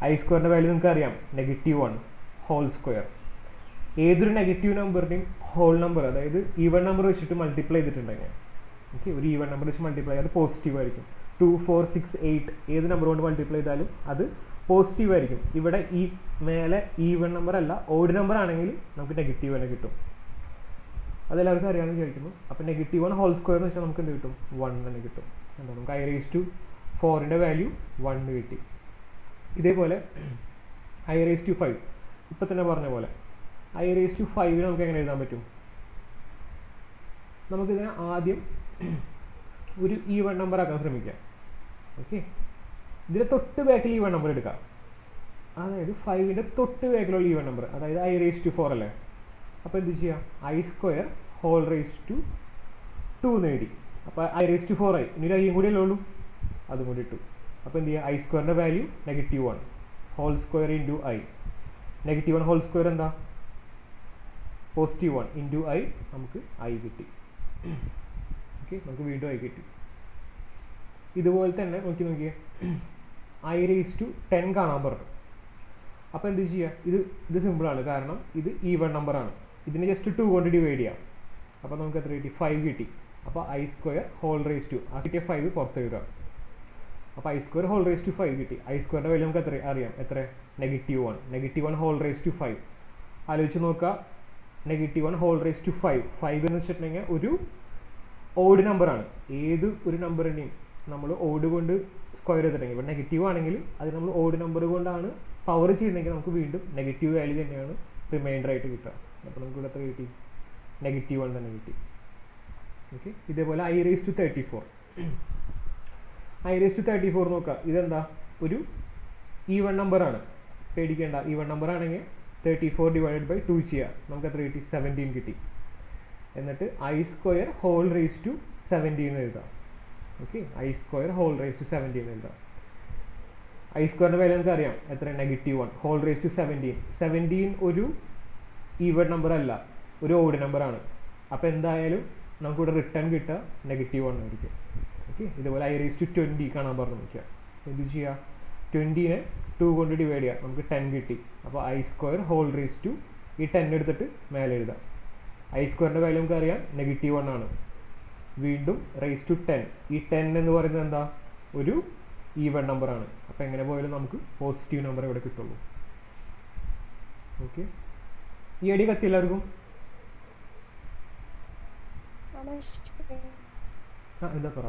ഐ സ്ക്വയറിൻ്റെ വാല്യൂ നിങ്ങൾക്ക് അറിയാം, -1 ഹോൾ സ്ക്വയർ. ഏതൊരു നെഗറ്റീവ് നമ്പറിൻ്റെയും ഹോൾ നമ്പർ, അതായത് ഈവൺ നമ്പർ വെച്ചിട്ട് മൾട്ടിപ്ലൈ ചെയ്തിട്ടുണ്ടെങ്കിൽ, ഓക്കെ, ഒരു ഈവൺ നമ്പർ വെച്ച് മൾട്ടിപ്ലൈ അത് പോസിറ്റീവ് ആയിരിക്കും. 2, 4, 6, 8 ഏത് നമ്പർ കൊണ്ട് മൾട്ടിപ്ലൈ ചെയ്താലും അത് പോസിറ്റീവ് ആയിരിക്കും. ഇവിടെ ഈ മേലെ ഈവൺ നമ്പർ അല്ല, ഓഡ് നമ്പർ ആണെങ്കിൽ നമുക്ക് നെഗറ്റീവ് തന്നെ കിട്ടും. അതെല്ലാവർക്കും അറിയാമെന്ന് വിചാരിക്കുന്നു. അപ്പോൾ -1 ഹോൾ സ്ക്വയർ എന്ന് വെച്ചാൽ നമുക്ക് എന്ത് കിട്ടും? 1 തന്നെ കിട്ടും. എന്താ, നമുക്ക് ഐ റൈസ് ടു 4ൻ്റെ വാല്യൂ 1 കിട്ടി. ഇതേപോലെ ഐ റൈസ് ടു 5, ഇപ്പം തന്നെ പറഞ്ഞ പോലെ ഐ റൈസ് ടു 5 നമുക്ക് എങ്ങനെ എഴുതാൻ പറ്റും? നമുക്കിതിനെ ആദ്യം ഒരു ഈവൺ നമ്പർ ആക്കാൻ ശ്രമിക്കാം. ഓക്കെ, ഇതിൻ്റെ തൊട്ട് ബാക്കിൽ ഈവൺ നമ്പർ എടുക്കാം. അതായത് 5ൻ്റെ തൊട്ട് ബാക്കിലുള്ള ഈവൺ നമ്പർ, അതായത് ഐ റൈസ് ടു 4 അല്ലേ. അപ്പോൾ എന്ത് ചെയ്യാം? I square whole raise to 2 എന്ന് എഴുതി. അപ്പോൾ ഐ റൈസ് ടു 4 ആയി. ഇനി ഒരു ഐയും കൂടി അല്ലേ ഉള്ളൂ, അതും കൂടി ഇട്ടു. അപ്പോൾ എന്ത് ചെയ്യുക? ഐ സ്ക്വയറിൻ്റെ value -1 whole square into i. -1 whole square എന്താ? +1 ഇൻറ്റു ഐ. നമുക്ക് ഐ കിട്ടി. ഓക്കെ, നമുക്ക് വീണ്ടും ഐ കിട്ടി. ഇതുപോലെ തന്നെ നോക്കിയേ, ഐ റൈസ് ടു 10 കാണാൻ പറഞ്ഞു. അപ്പോൾ എന്ത് ചെയ്യുക? ഇത് സിമ്പിളാണ്, കാരണം ഇത് ഈവൺ നമ്പറാണ്. ഇതിനെ ജസ്റ്റ് 2 കൊണ്ട് ഡിവൈഡ് ചെയ്യാം. അപ്പോൾ നമുക്ക് എത്ര കിട്ടി? 5 കിട്ടി. അപ്പോൾ i square whole raise to, ആ കിട്ടിയ 5 പുറത്ത് എഴുതാം. അപ്പോൾ i square whole raise to 5 കിട്ടി. ഐ സ്ക്വയറിൻ്റെ വാല്യൂ നമുക്ക് എത്ര അറിയാം? എത്ര? -1. -1 ഹോൾ റൈസ് ടു 5. ആലോചിച്ച് നോക്കുക, -1 ഹോൾ റൈസ് ടു 5 എന്ന് വെച്ചിട്ടുണ്ടെങ്കിൽ ഒരു ഓഡ് നമ്പറാണ്. ഏത് ഒരു നമ്പറിനെയും നമ്മൾ ഓഡ് കൊണ്ട് സ്ക്വയർ ചെയ്തിട്ടുണ്ടെങ്കിൽ, ഇവിടെ നെഗറ്റീവ് ആണെങ്കിൽ അത് നമ്മൾ ഓഡ് നമ്പർ കൊണ്ടാണ് പവർ ചെയ്യുന്നതെങ്കിൽ നമുക്ക് വീണ്ടും നെഗറ്റീവ് വാല്യൂ തന്നെയാണ് റിമൈൻഡർ ആയിട്ട് കിട്ടുക. അപ്പോൾ നമുക്ക് ഇവിടെ എത്ര കിട്ടി? -1 തന്നെ കിട്ടി. ഓക്കെ, ഇതേപോലെ i raise to 34. I raise to 34 നോക്കുക, ഇതെന്താ? ഒരു ഈവൺ നമ്പറാണ്. പേടിക്കേണ്ട, ഈവൺ നമ്പർ ആണെങ്കിൽ 34 ഡിവൈഡഡ് ബൈ 2 ചെയ്യുക. നമുക്ക് എത്ര കിട്ടി? 17 കിട്ടി. എന്നിട്ട് i square whole raise to 17 എഴുതാം. Okay, i square whole raise to 17 എഴുതാം. ഐ സ്ക്വയറിൻ്റെ വാല്യൂ നമുക്ക് അറിയാം, എത്ര? -1 ഹോൾ റൈസ് ടു 17. 17 ഒരു ഈവൺ നമ്പർ അല്ല, ഒരു ഓഡ് നമ്പറാണ്. അപ്പോൾ എന്തായാലും നമുക്കിവിടെ റിട്ടേൺ കിട്ടുക -1 ആയിരിക്കും. ഓക്കെ, ഇതുപോലെ ഐ റൈസ് ടു 20 കാണാൻ പറഞ്ഞു നോക്കുക. എന്ത് ചെയ്യുക? 20നെ 2 കൊണ്ട് ഡിവൈഡ് ചെയ്യുക. നമുക്ക് 10 കിട്ടി. അപ്പോൾ i square whole raise to ഈ 10 എടുത്തിട്ട് മേലെ എഴുതാം. ഐ സ്ക്വയറിൻ്റെ വാല്യൂ നമുക്ക് അറിയാം, -1 ആണ്. വീണ്ടും റൈസ് ടു 10. ഈ 10 എന്ന് പറയുന്നത് എന്താ? ഒരു ഈവൺ നമ്പറാണ്. അപ്പോൾ എങ്ങനെ പോയാലും നമുക്ക് പോസിറ്റീവ് നമ്പർ ഇവിടെ കിട്ടുള്ളൂ. ഓക്കെ, ഈ ഐഡിയ കത്തി എല്ലാവർക്കും? എന്താ പറ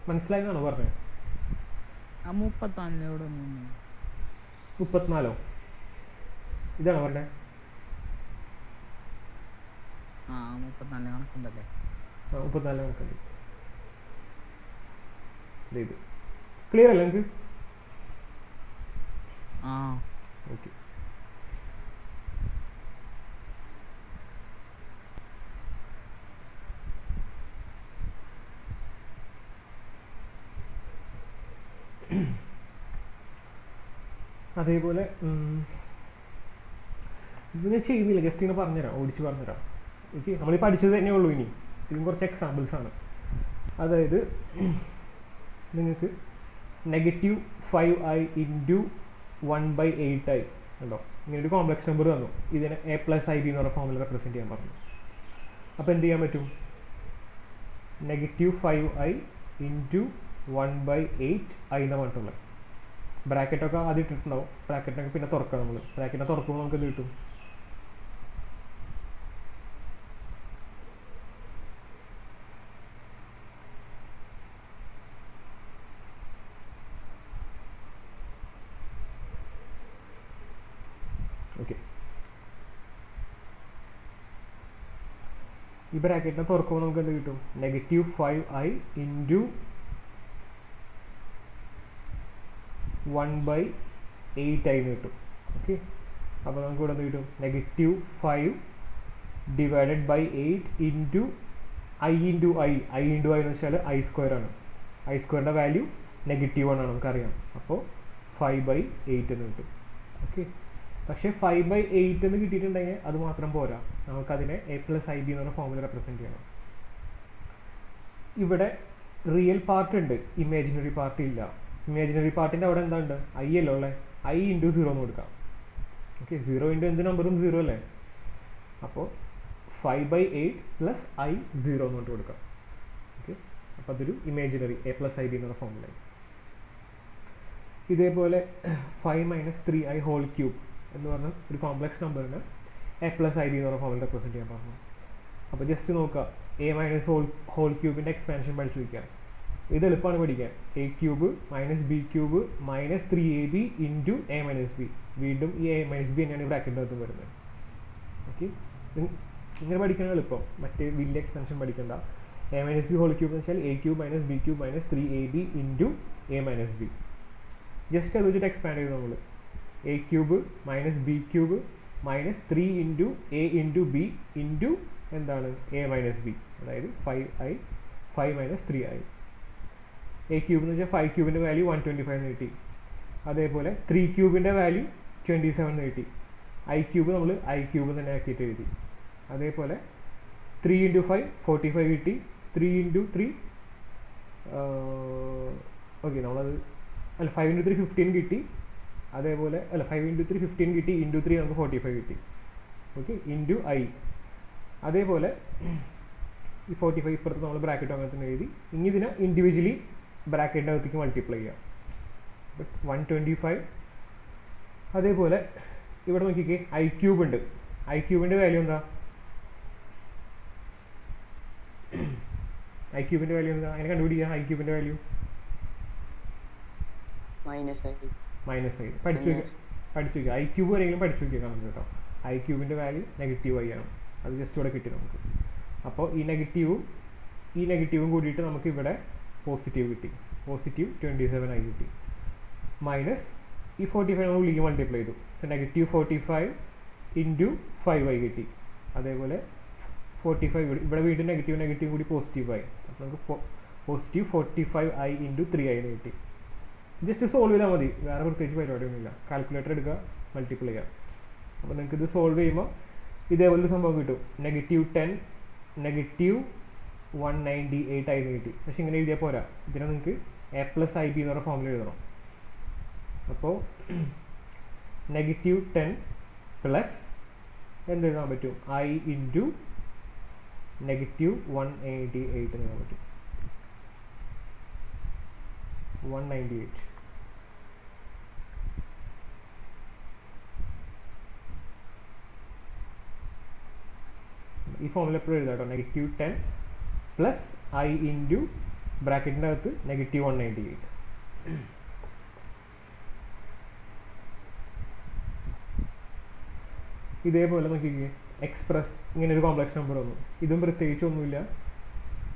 മനസ്സിലായെന്നാണോ പറഞ്ഞത്? 34 ഇതാണോ പറഞ്ഞത്? 34 കണക്കുണ്ടല്ലേ? 34 കണക്കുണ്ട്. ഇത് ക്ലിയർ അല്ലേ നിങ്ങൾക്ക്? ഓക്കെ, അതേപോലെ ഇത് ഞാൻ ചെയ്യുന്നില്ല, ജസ്റ്റ് ഇങ്ങനെ പറഞ്ഞുതരാം, ഓടിച്ച് പറഞ്ഞുതരാം. ഓക്കെ, നമ്മൾ പഠിച്ചത് തന്നെ ഉള്ളൂ. ഇനി ഇതും കുറച്ച് എക്സാമ്പിൾസ് ആണ്. അതായത് നിങ്ങൾക്ക് -5i ഇൻറ്റു 1/8i ഉണ്ടോ? ഇങ്ങനൊരു കോംപ്ലക്സ് നമ്പർ തന്നു. ഇതിനെ a+ib എന്ന് പറയുന്ന ഫോമിൽ റെപ്രസെൻറ്റ് ചെയ്യാൻ പറഞ്ഞു. അപ്പോൾ എന്ത് ചെയ്യാൻ പറ്റും? -5i ഇൻറ്റു 1/8i എന്ന് പറഞ്ഞിട്ടുള്ളത്. ബ്രാക്കറ്റൊക്കെ ആദ്യം ഇട്ടിട്ടുണ്ടാവും. ബ്രാക്കറ്റിനൊക്കെ പിന്നെ തുറക്കാം. നമ്മൾ ബ്രാക്കറ്റിനെ തുറക്കുമ്പോൾ നമുക്ക് എന്ത് കിട്ടും? ഓക്കെ, ഈ ബ്രാക്കറ്റിനെ തുറക്കുമ്പോൾ നമുക്ക് എന്ത് കിട്ടും? -5i ഇൻറ്റു 1/8 ആയി കിട്ടും. ഓക്കെ, അപ്പോൾ നമുക്ക് ഇവിടെ എന്ത് കിട്ടും? -5 divided by 8 into i into i എന്ന് വെച്ചാൽ i² ആണ്. i² വാല്യൂ -1 ആണ് നമുക്കറിയാം. അപ്പോൾ 5/8 എന്ന് കിട്ടും. ഓക്കെ, പക്ഷേ 5/8 എന്ന് കിട്ടിയിട്ടുണ്ടെങ്കിൽ അത് മാത്രം പോരാ, നമുക്കതിനെ a+ib എന്ന് പറഞ്ഞ ഫോമിൽ റെപ്രസെൻറ്റ് ചെയ്യണം. ഇവിടെ റിയൽ പാർട്ട് ഉണ്ട്, ഇമാജിനറി പാർട്ട് ഇല്ല. ഇമാജിനറി പാർട്ടിൻ്റെ അവിടെ എന്താ ഉണ്ട്? ഐ അല്ലോ ഉള്ളത്, i ഇൻറ്റു 0 എന്ന് കൊടുക്കാം. ഓക്കെ, 0 ഇൻറ്റു എന്ത് നമ്പറും 0 അല്ലേ? അപ്പോൾ 5/8 പ്ലസ് i 0 എന്ന് കൊണ്ട് കൊടുക്കാം. ഓക്കെ, അപ്പോൾ അതൊരു ഇമാജിനറി a+ib എന്ന് പറഞ്ഞ ഫോമിലായി. ഇതേപോലെ 5 - 3i ഹോൾ ക്യൂബ് എന്ന് പറഞ്ഞ ഒരു കോംപ്ലക്സ് നമ്പറിന് a+ib എന്ന് പറഞ്ഞ ഫോമിൽ റെപ്രസെൻറ്റ് ചെയ്യാൻ പറഞ്ഞു. അപ്പോൾ ജസ്റ്റ് നോക്കുക, a ഹോൾ ക്യൂബിൻ്റെ എക്സ്പാൻഷൻ പഠിച്ചു വയ്ക്കുക. ഇത് എളുപ്പമാണ് പഠിക്കാൻ. a³ - b³ - 3ab into a - b. വീണ്ടും ഈ a - b തന്നെയാണ് ഈ ബ്രാക്കറ്റിനകത്ത് വരുന്നത്. ഓക്കെ, ഇങ്ങനെ പഠിക്കാൻ എളുപ്പം, മറ്റേ വലിയ എക്സ്പാൻഷൻ പഠിക്കണ്ട. a - b ഹോൾ ക്യൂബ് എന്ന് വെച്ചാൽ a³ - b³ - 3ab into a - b. Just അത് വെച്ചിട്ട് എക്സ്പാൻഡ് ചെയ്തു നമ്മൾ. a³ - b³ - 3 into a into b into എന്താണ് a - b, അതായത് 5 - 3i. a³ എന്ന് വെച്ചാൽ 5³ വാല്യൂ 125 എന്ന് കിട്ടി. അതേപോലെ 3³ വാല്യൂ 27 എന്ന് കിട്ടി. i³ നമ്മൾ i³ തന്നെ ആക്കിയിട്ട് എഴുതി. അതേപോലെ 3 ഇൻറ്റു 5 45 കിട്ടി. 3 ഇൻറ്റു 3 ഓക്കെ, നമ്മളത് 5 ഇൻറ്റു 3 15 കിട്ടി. അതേപോലെ 5 ഇൻറ്റു 3 15 കിട്ടി. ഇൻറ്റു 3 നമുക്ക് 45 കിട്ടി. Okay, into i. അതേപോലെ ഈ 45 ഇപ്പുറത്ത് നമ്മൾ ബ്രാക്കറ്റ് അങ്ങനെ തന്നെ എഴുതി. ഇനി ഇതിനെ ഇൻഡിവിജ്വലി ബ്രാക്കറ്റിൻ്റെ അകത്തേക്ക് മൾട്ടിപ്ലൈ ചെയ്യാം. 125. അതേപോലെ ഇവിടെ നോക്കിക്കേ, i³ ഉണ്ട്. i³ വാല്യൂ എന്താ? i³ വാല്യൂ എന്താ? അങ്ങനെ കണ്ടുപിടിക്കുക. i³ value -i. പഠിച്ചു വയ്ക്കുക. i³ വരെയെങ്കിലും പഠിച്ചു വയ്ക്കുക നമുക്ക് കേട്ടോ. i³ വാല്യൂ -i ആണ്. അത് ജസ്റ്റ് ഇവിടെ കിട്ടി നമുക്ക്. അപ്പോൾ ഈ നെഗറ്റീവും കൂടിയിട്ട് നമുക്ക് ഇവിടെ പോസിറ്റീവ് കിട്ടി. പോസിറ്റീവ് 27i കിട്ടി. മൈനസ് ഈ 45 നമ്മൾ ഉള്ളിലേക്ക് മൾട്ടിപ്ലൈ ചെയ്തു. സോ -45 ഇൻറ്റു 5i കിട്ടി. അതേപോലെ 45 ഇവിടെ വീണ്ടും നെഗറ്റീവ് കൂടി പോസിറ്റീവായി. അപ്പോൾ നമുക്ക് പോസിറ്റീവ് 45i ഇൻറ്റു 3i എന്ന് കിട്ടി. ജസ്റ്റ് സോൾവ് ചെയ്താൽ മതി, വേറെ പ്രത്യേകിച്ച് പരിപാടിയൊന്നുമില്ല. കാൽക്കുലേറ്റർ എടുക്കുക, മൾട്ടിപ്ലൈ ചെയ്യുക. അപ്പോൾ നിങ്ങൾക്ക് ഇത് സോൾവ് ചെയ്യുമ്പോൾ ഇതേപോലൊരു സംഭവം കിട്ടും. -10 -198 ആയി കിട്ടി. പക്ഷെ ഇങ്ങനെ എഴുതിയാൽ പോരാ, ഇതിനെ നിങ്ങൾക്ക് a+ib എന്ന് പറഞ്ഞ ഫോമിൽ എഴുതണം. അപ്പോൾ -10 പ്ലസ് എന്തെഴുതാൻ പറ്റും? i ഇൻറ്റു -188 എന്ന് എഴുതാൻ പറ്റും. 198. ഈ ഫോമിൽ എപ്പോഴും എഴുതാം കേട്ടോ. -10 പ്ലസ് i ഇൻറ്റു ബ്രാക്കറ്റിൻ്റെ അകത്ത് -198. ഇതേപോലെ നോക്കിക്കേ, എക്സ്പ്രസ് ഇങ്ങനെ ഒരു കോംപ്ലക്സ് നമ്പർ വന്നു. ഇതും പ്രത്യേകിച്ച് ഒന്നുമില്ല.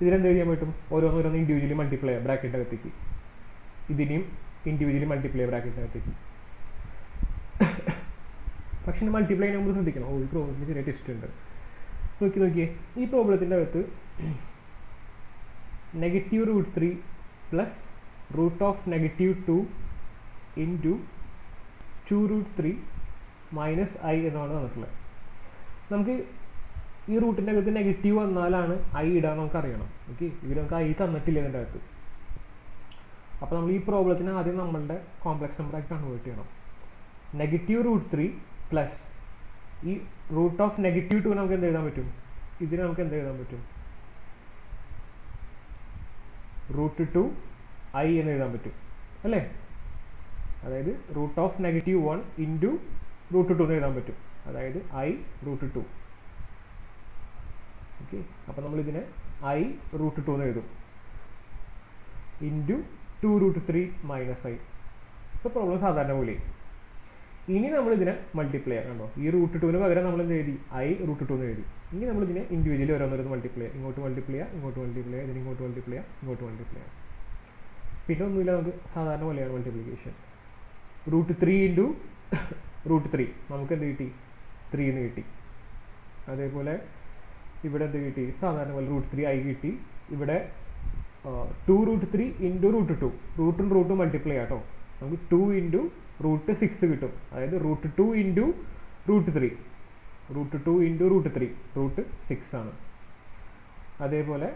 ഇതിനെന്ത് ചെയ്യാൻ പറ്റും? ഓരോന്ന് ഇൻഡിവിജ്വലി മൾട്ടിപ്ലൈ ചെയ്യാം ബ്രാക്കറ്റിൻ്റെ അകത്തേക്ക്. ഇതിനെയും ഇൻഡിവിജ്വലി മൾട്ടിപ്ലൈ ചെയ്യാം ബ്രാക്കറ്റിൻ്റെ അകത്തേക്ക്. പക്ഷേ മൾട്ടിപ്ലൈ നമ്മൾ ശ്രദ്ധിക്കണം. ഈ പ്രോബ്ലത്തിൽ ചെറിയ ടെസ്റ്റ് ഉണ്ട്. നോക്കിയേ, ഈ പ്രോബ്ലത്തിൻ്റെ അകത്ത് -√3 പ്ലസ് √2 ഇൻറ്റു 2√3 മൈനസ് i എന്നാണ് തന്നിട്ടുള്ളത്. നമുക്ക് ഈ റൂട്ടിൻ്റെ അകത്ത് നെഗറ്റീവ് വന്നാലാണ് i ഇടാൻ നമുക്കറിയണം. ഓക്കെ, ഇവർ നമുക്ക് i തന്നിട്ടില്ല ഇതിൻ്റെ അകത്ത്. അപ്പോൾ നമ്മൾ ഈ പ്രോബ്ലത്തിന് ആദ്യം നമ്മളുടെ കോംപ്ലക്സ് നമ്പറാക്കി കൺവേർട്ട് ചെയ്യണം. -√3 പ്ലസ് ഈ √2 നമുക്ക് എന്ത് എഴുതാൻ പറ്റും? ഇതിന് നമുക്ക് എന്ത് എഴുതാൻ പറ്റും? √2i എന്ന് എഴുതാൻ പറ്റും അല്ലേ? അതായത് √1 ഇൻറ്റു √2 എന്ന് എഴുതാൻ പറ്റും. അതായത് i √2. ഓക്കെ, അപ്പോൾ നമ്മളിതിനെ i √2 എന്ന് എഴുതും. Into 2√3 minus i. ഇപ്പോൾ പ്രോബ്ലം സാധാരണ പോലെ. ഇനി നമ്മളിതിനെ മൾട്ടിപ്ലൈ ചെയ്യാം. കണ്ടോ, ഈ √2 പകരം നമ്മൾ എന്ത് എഴുതി? i √2 എന്ന് എഴുതി. ഇനി നമ്മളിതിനെ ഇൻഡിവിജ്വലി ഓരോന്നോരോന്ന് മൾട്ടിപ്ലൈ ചെയ്യാം. ഇങ്ങോട്ട് മൾട്ടിപ്ലൈ ചെയ്യാം, ഇങ്ങോട്ട് മൾട്ടിപ്ലൈ ചെയ്യാം, ഇതിന് ഇങ്ങോട്ട് മൾട്ടിപ്ലൈ ചെയ്യാം, ഇങ്ങോട്ട് മൾട്ടിപ്ലൈ ചെയ്യാം. പിന്നെ ഒന്നുമില്ല, നമുക്ക് സാധാരണ പോലെയാണ് മൾട്ടിപ്ലിക്കേഷൻ. √3 ഇൻറ്റു √3 നമുക്ക് എന്ത് കിട്ടി 3 എന്ന് കിട്ടി. അതേപോലെ ഇവിടെ എന്ത് കിട്ടി സാധാരണ പോലെ √3i കിട്ടി. ഇവിടെ 2√3 ഇൻറ്റു √2 റൂട്ടും റൂട്ടും മൾട്ടിപ്ലൈ ആട്ടോ നമുക്ക് 2 ഇൻറ്റു √6 കിട്ടും. അതായത് √2 ഇൻറ്റു √3 √2 ഇൻറ്റു √3 √6 ആണ്. അതേപോലെ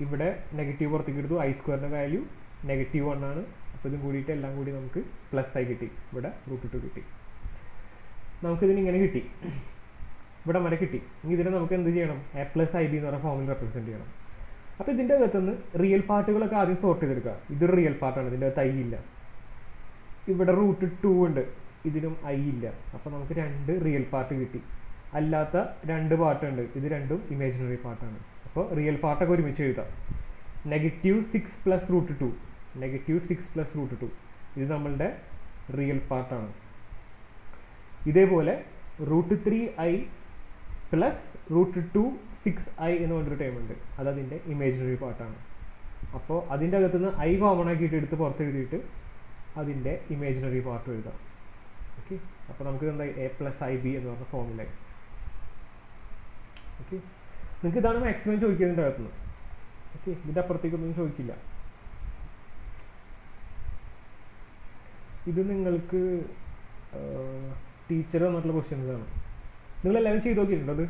ഇവിടെ നെഗറ്റീവ് പുറത്തേക്ക് എടുത്തു, i² വാല്യൂ -1 ആണ്. അപ്പോൾ ഇതും കൂടിയിട്ട് എല്ലാം കൂടി നമുക്ക് +i കിട്ടി. ഇവിടെ √2 കിട്ടി. നമുക്കിതിന് ഇങ്ങനെ കിട്ടി, ഇവിടെ വരെ കിട്ടി. ഇനി ഇതിനെ നമുക്ക് എന്ത് ചെയ്യണം, a+ib എന്ന് പറഞ്ഞ ഫോമിൽ റെപ്രസെൻറ്റ് ചെയ്യണം. അപ്പോൾ ഇതിൻ്റെ അകത്തുനിന്ന് റിയൽ പാർട്ടുകളൊക്കെ ആദ്യം സോർട്ട് ചെയ്തെടുക്കുക. ഇതൊരു റിയൽ പാർട്ടാണ്, ഇതിൻ്റെ അകത്ത് i ഇല്ല. ഇവിടെ √2 ഉണ്ട്, ഇതിനും i ഇല്ല. അപ്പോൾ നമുക്ക് 2 റിയൽ പാർട്ട് കിട്ടി. അല്ലാത്ത 2 പാർട്ടുണ്ട്, ഇത് രണ്ടും ഇമാജിനറി പാർട്ടാണ്. അപ്പോൾ റിയൽ പാർട്ടൊക്കെ ഒരുമിച്ച് എഴുതാം. -6 + √2 -6 + √2 ഇത് നമ്മളുടെ റിയൽ പാർട്ടാണ്. ഇതേപോലെ √3i + √2 6i എന്ന് പറഞ്ഞൊരു ടൈം ഉണ്ട്, അതതിൻ്റെ ഇമാജിനറി പാർട്ടാണ്. അപ്പോൾ അതിൻ്റെ അകത്തുനിന്ന് i കോമൺ ആക്കിയിട്ട് എടുത്ത് പുറത്ത് എഴുതിയിട്ട് അതിൻ്റെ ഇമാജിനറി പാർട്ട് എഴുതാം. ഓക്കെ, അപ്പോൾ നമുക്ക് എന്താ a+ib എന്ന് പറഞ്ഞ ഫോമിലായി. ഓക്കെ, നിങ്ങൾക്ക് ഇതാണ് മാക്സിമം ചോദിക്കുന്നതിൻ്റെ അകത്തുനിന്ന്. ഓക്കെ, ഇതിൻ്റെ അപ്പുറത്തേക്കൊന്നും ചോദിക്കില്ല. ഇത് നിങ്ങൾക്ക് ടീച്ചർ തന്നിട്ടുള്ള ക്വസ്റ്റ്യൻസ് ആണ്. നിങ്ങളെല്ലാവരും ചെയ്ത് നോക്കിയിട്ടുണ്ടോ അത്?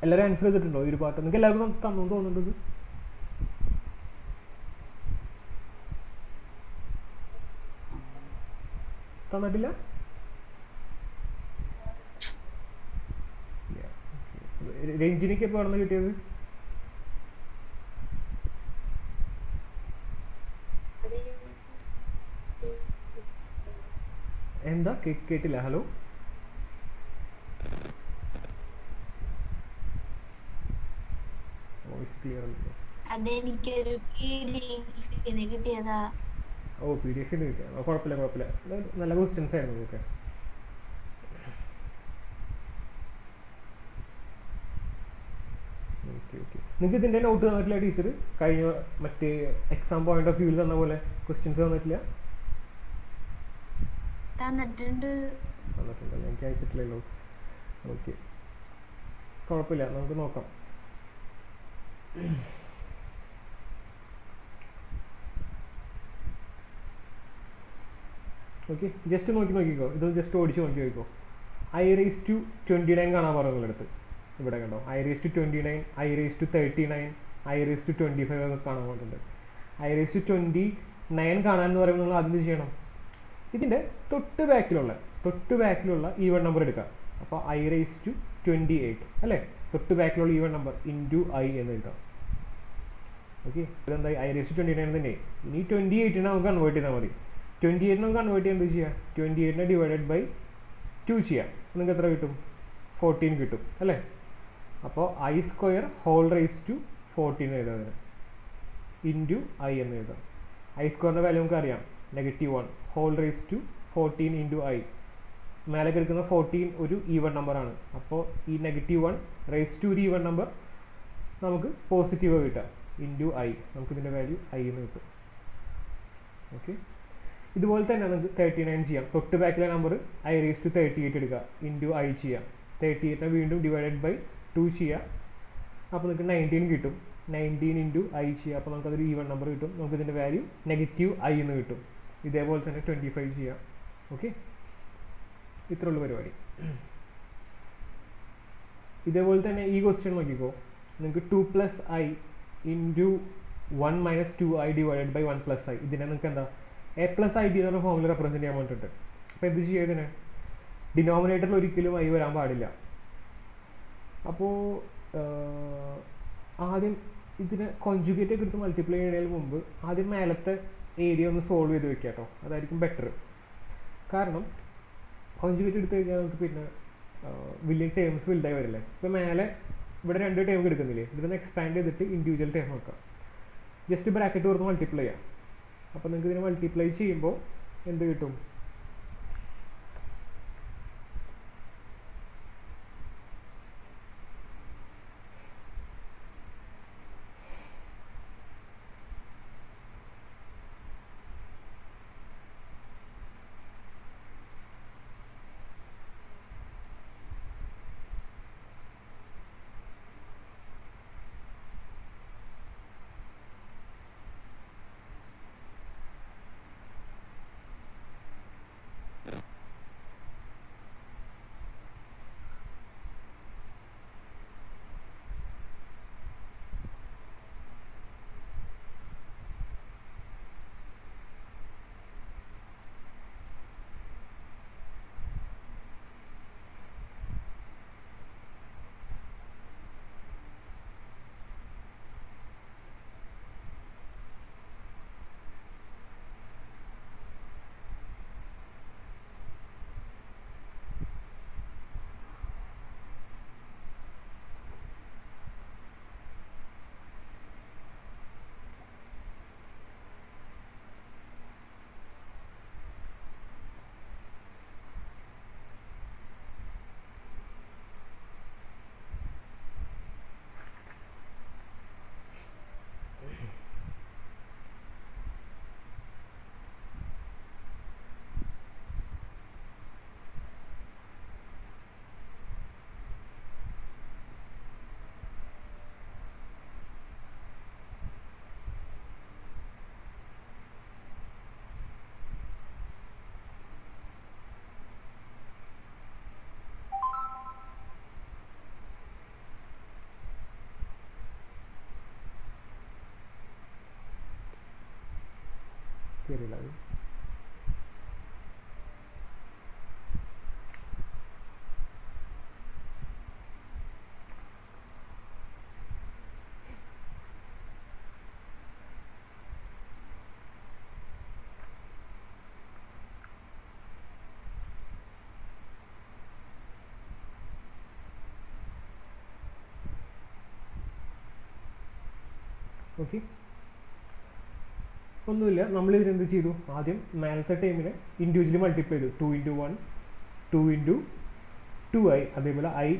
എല്ലാവരും ആൻസർ ചെയ്തിട്ടുണ്ടോ ഈ ഒരു പാട്ട്? നിങ്ങൾക്ക് എല്ലാവർക്കും തന്നു തോന്നുന്നുണ്ട്? തന്നിട്ടില്ല? രഞ്ജിനിക്ക് എപ്പോൾ ആണെന്ന് കിട്ടിയത്? എന്താ കേട്ടില്ല? ഹലോ, വോയിസ് ക്ലിയർ അല്ല. അതെനിക്കൊരു കിട്ടിയതാ. ഓ, PDF കിട്ടിയാ കുഴപ്പമില്ല. നല്ല ക്വസ്റ്റ്യൻസ് ആയിരുന്നു ഇതൊക്കെ. നിങ്ങൾക്ക് ഇതിൻ്റെ നോട്ട് തന്നിട്ടില്ല ടീച്ചർ? കഴിഞ്ഞ മറ്റേ എക്സാം പോയിന്റ് ഓഫ് വ്യൂവിൽ തന്ന പോലെ ക്വസ്റ്റ്യൻസ് തന്നിട്ടില്ല? തന്നിട്ടുണ്ടല്ലോ, എനിക്ക് അയച്ചിട്ടില്ലല്ലോ. ഓക്കെ, കുഴപ്പമില്ല, നമുക്ക് നോക്കാം. ഓക്കെ, ജസ്റ്റ് നോക്കിക്കോ, ഇത് ജസ്റ്റ് ഓടിച്ച് നോക്കിക്കോ. i⁻29 കാണാൻ പറഞ്ഞു നിങ്ങളടുത്ത്. ഇവിടെ കണ്ടോ, i⁻29, i⁻39, i⁻25 ഒക്കെ കാണാൻ പറഞ്ഞിട്ടുണ്ട്. i⁻29 കാണാനെന്ന് പറയുമ്പോൾ നിങ്ങൾ ആദ്യം ചെയ്യണം, ഇതിൻ്റെ തൊട്ട് ബാക്കിലുള്ള ഈവൺ നമ്പർ എടുക്കാം. അപ്പോൾ i⁻28 അല്ലേ, തൊട്ട് ബാക്കിലുള്ള ഈവൺ നമ്പർ ഇൻറ്റു i എന്ന് എഴുതാം. ഓക്കെ, ഇതെന്തായി i⁻29 തന്നെ. ഇനി 28 നമുക്ക് കൺവേർട്ട് ചെയ്താൽ മതി. 28 നമുക്ക് കൺവേർട്ട് ചെയ്യാൻ എന്ത് ചെയ്യാം, 28 /2 ചെയ്യാം. നിങ്ങൾക്ക് എത്ര കിട്ടും? 14 കിട്ടും അല്ലേ. അപ്പോൾ i² ⁻14 എഴുതാം, ഇൻറ്റു i എന്ന് എഴുതാം. i² വാല്യൂ നമുക്ക് അറിയാം, -1 ⁻14 ഇൻറ്റു i. മേലെ കിടക്കുന്ന 14 ഒരു ഈവൺ നമ്പറാണ്. അപ്പോൾ ഈ -1 ഒരു ഈവൺ നമ്പർ നമുക്ക് പോസിറ്റീവ് കിട്ടാം, ഇൻറ്റു i. നമുക്ക് ഇതിൻ്റെ വാല്യൂ i എന്ന് കിട്ടും. ഓക്കെ, ഇതുപോലെ തന്നെ നമുക്ക് 39 ചെയ്യാം. തൊട്ട് ബാക്കിലെ നമ്പർ i⁻38 എടുക്കുക, ഇൻറ്റു i ചെയ്യാം. 38 വീണ്ടും /2 ചെയ്യാം. അപ്പോൾ നമുക്ക് 19 കിട്ടും. 19 ഇൻറ്റു i ചെയ്യാം. അപ്പോൾ നമുക്കതൊരു ഈവൺ നമ്പർ കിട്ടും. നമുക്ക് ഇതിൻ്റെ വാല്യൂ -i എന്ന് കിട്ടും. ഇതേപോലെ തന്നെ 25 ചെയ്യാം. ഓക്കെ, ഇത്രയുള്ള പരിപാടി. ഇതേപോലെ തന്നെ ഈ ക്വസ്റ്റ്യൻ നോക്കിക്കോ, നിങ്ങൾക്ക് 2 + i ഇൻറ്റു 1 - 2i / 1 + i. ഇതിനെ നിങ്ങൾക്ക് എന്താ a+ib എന്ന് പറഞ്ഞ ഫോമിൽ റെപ്രസെൻറ്റ് ചെയ്യാൻ വേണ്ടിയിട്ട്. അപ്പോൾ എന്ത് ചെയ്യുക, ഇതിന് ഡിനോമിനേറ്ററിൽ ഒരിക്കലും i വരാൻ പാടില്ല. അപ്പോൾ ആദ്യം ഇതിനെ കോൺജുഗേറ്റ് ഒക്കെ എടുത്ത് മൾട്ടിപ്ലൈ ചെയ്യുന്നതിന് മുമ്പ് ആദ്യം മേലത്തെ ഏരിയ ഒന്ന് സോൾവ് ചെയ്ത് വെക്കുക കേട്ടോ, അതായിരിക്കും ബെറ്റർ. കാരണം കോൺജുഗേറ്റ് എടുത്ത് കഴിഞ്ഞാൽ നമുക്ക് പിന്നെ വലിയ ടേംസ് വലുതായി വരില്ലേ. ഇപ്പോൾ മേലെ ഇവിടെ 2 ടേം എടുക്കുന്നില്ലേ, ഇതൊന്ന് എക്സ്പാൻഡ് ചെയ്തിട്ട് ഇൻഡിവിജ്വൽ ടേം വെക്കാം. ജസ്റ്റ് ബ്രാക്കറ്റ് തുറന്ന് മൾട്ടിപ്ലൈ ചെയ്യാം. അപ്പോൾ നിങ്ങൾക്ക് ഇതിനെ മൾട്ടിപ്ലൈ ചെയ്യുമ്പോൾ എന്ത് കിട്ടും, ശരിയല്ല അത്. ഓക്കെ, ഒന്നുമില്ല. നമ്മൾ ഇതിനെന്ത് ചെയ്തു, ആദ്യം മേലത്തെ ടൈമിനെ ഇൻഡിവിജ്വലി മൾട്ടിപ്ലൈ ചെയ്തു. 2 into 1, 2 into 2i, അതേപോലെ i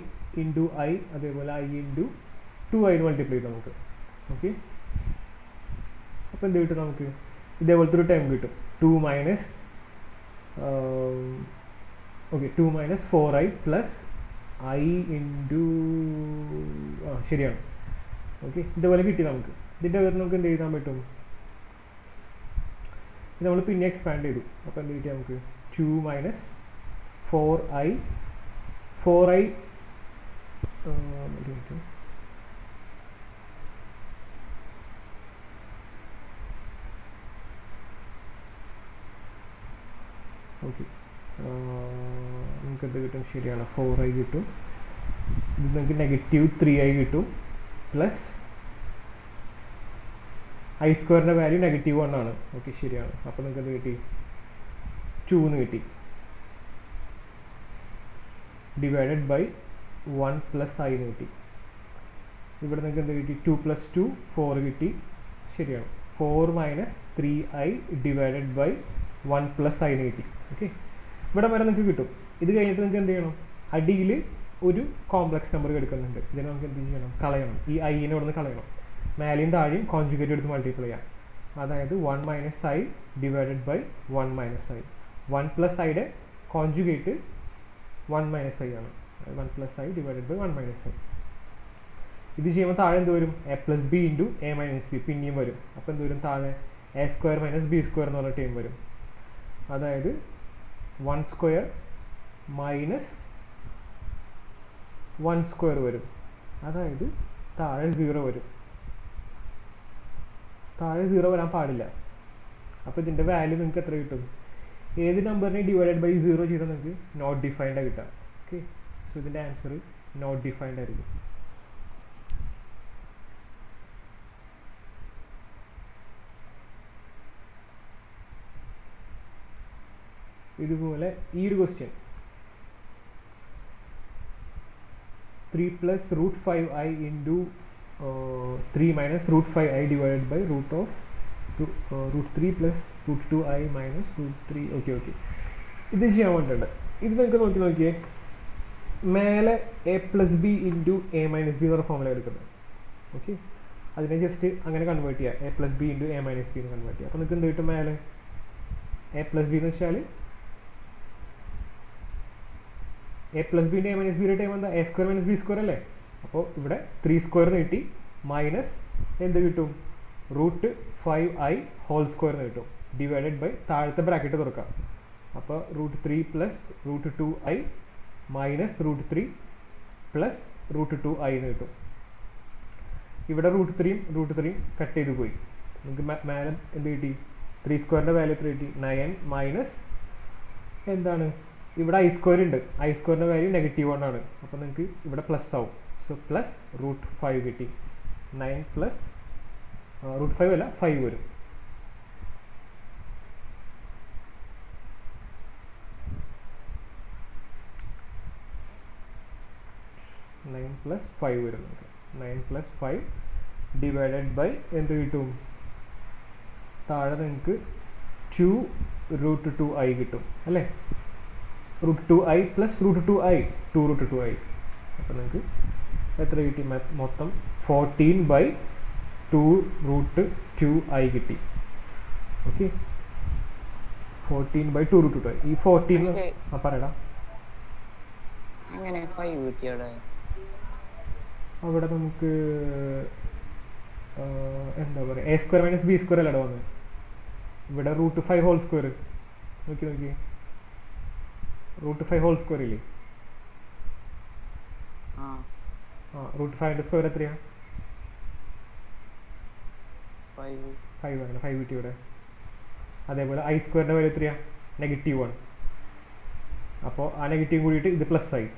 into i, അതേപോലെ i into 2i മൾട്ടിപ്ലൈ ചെയ്തു നമുക്ക്. ഓക്കെ, അപ്പോൾ എന്ത് കിട്ടും നമുക്ക്, ഇതേപോലത്തെ ഒരു ടൈം കിട്ടും. 2 minus 4i plus i into ശരിയാണ്. ഓക്കെ, ഇതേപോലെ കിട്ടി നമുക്ക്. ഇതിൻ്റെ അകത്ത് നമുക്ക് എന്ത് എഴുതാൻ പറ്റും, ഇത് നമ്മൾ പിന്നെ എക്സ്പാൻഡ് ചെയ്തു. അപ്പോൾ എന്ത് കിട്ടി നമുക്ക്, 2 minus 4i ഓക്കെ, നമുക്ക് എന്ത് കിട്ടും, ശരിയാണ് 4i കിട്ടും. ഇത് നിങ്ങൾക്ക് -3i കിട്ടും പ്ലസ് ഐ സ്ക്വയറിൻ്റെ വാല്യൂ -1 ആണ്. ഓക്കെ, ശരിയാണ്. അപ്പോൾ നിങ്ങൾക്ക് എന്ത് കിട്ടി, 2 എന്ന് കിട്ടി, ഡിവൈഡഡ് ബൈ 1 പ്ലസ് ഐ എന്ന് കിട്ടി. ഇവിടെ നിങ്ങൾക്ക് എന്ത് കിട്ടി, 2 + 2 4 കിട്ടി. ശരിയാണ്, 4 minus 3i divided by 1 plus i എന്ന് കിട്ടി. ഓക്കെ, ഇവിടെ വരെ നിങ്ങൾക്ക് കിട്ടും. ഇത് കഴിഞ്ഞിട്ട് നിങ്ങൾക്ക് എന്ത് ചെയ്യണം, അടിയിൽ ഒരു കോംപ്ലക്സ് നമ്പർ എടുക്കുന്നുണ്ട്. ഇതിനെ നമുക്ക് എന്ത് ചെയ്യണം, കളയണം. ഈ ഐനെ ഇവിടെ നിന്ന് കളയണം. മേലെയും താഴെയും കോൺജുഗേറ്റ് എടുത്ത് മൾട്ടിപ്ലൈ ചെയ്യാം. അതായത് 1 minus i divided by 1 minus i. 1 plus iയുടെ കോൺജുഗേറ്റ് 1 minus i ആണ്. 1 plus i divided by 1 minus i. ഇത് ചെയ്യുമ്പോൾ താഴെ എന്ത് വരും, a plus b into a minus b പിന്നെയും വരും. അപ്പോൾ എന്ത് വരും, താഴെ a square minus b square എന്ന് പറഞ്ഞ ടൈം വരും. അതായത് 1 square minus 1 square വരും. അതായത് താഴെ 0 വരും. താഴെ 0 വരാൻ പാടില്ല. അപ്പോൾ ഇതിൻ്റെ വാല്യൂ നിങ്ങൾക്ക് എത്ര കിട്ടും, ഏത് നമ്പറിനെ ഡിവൈഡഡ് ബൈ 0 ചെയ്താൽ നിങ്ങൾക്ക് നോട്ട് ഡിഫൈൻഡ് കിട്ടാം. ഓക്കെ, സോ ഇതിൻ്റെ ആൻസർ നോട്ട് ഡിഫൈൻഡ് ആയിരിക്കും. ഇതുപോലെ ഈ ഒരു question 3 plus √5i into 3 minus √5i divided by √3 plus √2i minus √3. Okay, ഇത് ചെയ്യാൻ വേണ്ടിയിട്ട് ഇത് നിങ്ങൾക്ക് നോക്കിയേ, മേലെ a plus b into a minus b എന്നുള്ള ഫോമുല എടുക്കുന്നത്. ഓക്കെ, അതിനെ ജസ്റ്റ് അങ്ങനെ കൺവേർട്ട് ചെയ്യുക, a plus b into a minus b എന്ന് കൺവേർട്ട് ചെയ്യുക. അപ്പോൾ നിങ്ങൾക്ക് എന്ത് കിട്ടും, മേലെ a plus b എന്ന് വെച്ചാൽ a plus b into a minus b യുടെ ടൈം എന്താ, a square minus b square അല്ലേ. അപ്പോൾ ഇവിടെ 3 square എന്ന് കിട്ടി, മൈനസ് എന്ത് കിട്ടും, √5i ഹോൾ സ്ക്വയർ എന്ന് കിട്ടും, ഡിവൈഡഡ് ബൈ താഴത്തെ ബ്രാക്കറ്റ് തുറക്കാം. അപ്പോൾ √3 plus √2i minus √3 plus √2i എന്ന് കിട്ടും. ഇവിടെ √3 കട്ട് ചെയ്ത് പോയി. നമുക്ക് മേലെ എന്ത് കിട്ടി, 3 സ്ക്വയറിൻ്റെ വാല്യൂ എത്ര കിട്ടി, 9 മൈനസ് എന്താണ്, ഇവിടെ ഐ സ്ക്വയർ ഉണ്ട്, ഐ സ്ക്വയറിൻ്റെ വാല്യൂ -1 ആണ്. അപ്പോൾ നിങ്ങൾക്ക് ഇവിടെ പ്ലസ് ആവും. സോ പ്ലസ് √5 കിട്ടി. 9 പ്ലസ് √5 അല്ല 5 വരും. വരും. 9 + 5 ഡിവൈഡഡ് ബൈ എന്ത് കിട്ടും, താഴെ നിങ്ങൾക്ക് 2√2i കിട്ടും അല്ലേ. √2i plus √2i 2√2i. അപ്പോൾ നിങ്ങൾക്ക് എത്ര കിട്ടി, മൊത്തം 14/2√2i കിട്ടി. Okay, 14/2√2i. ഈ 14 പറയടാ, അങ്ങനെ 5 കിട്ടിയോടെ. അവിടെ നമുക്ക് എന്താ പറയുക, a square minus b square അല്ലേ വന്നത്. ഇവിടെ √5 ഹോൾ സ്ക്വയർ നോക്കി √5 ഹോൾ സ്ക്വയർ ഇല്ലേ. √5ന്റെ സ്ക്വയർ എത്രയാ, 5 ആണ്. 5 കിട്ടി ഇവിടെ. അതേപോലെ ഐ സ്ക്വയറിൻ്റെ വാല്യൂ എത്രയാണ് -1. അപ്പോൾ ആ നെഗറ്റീവ് കൂടിയിട്ട് ഇത് പ്ലസ് ആയി.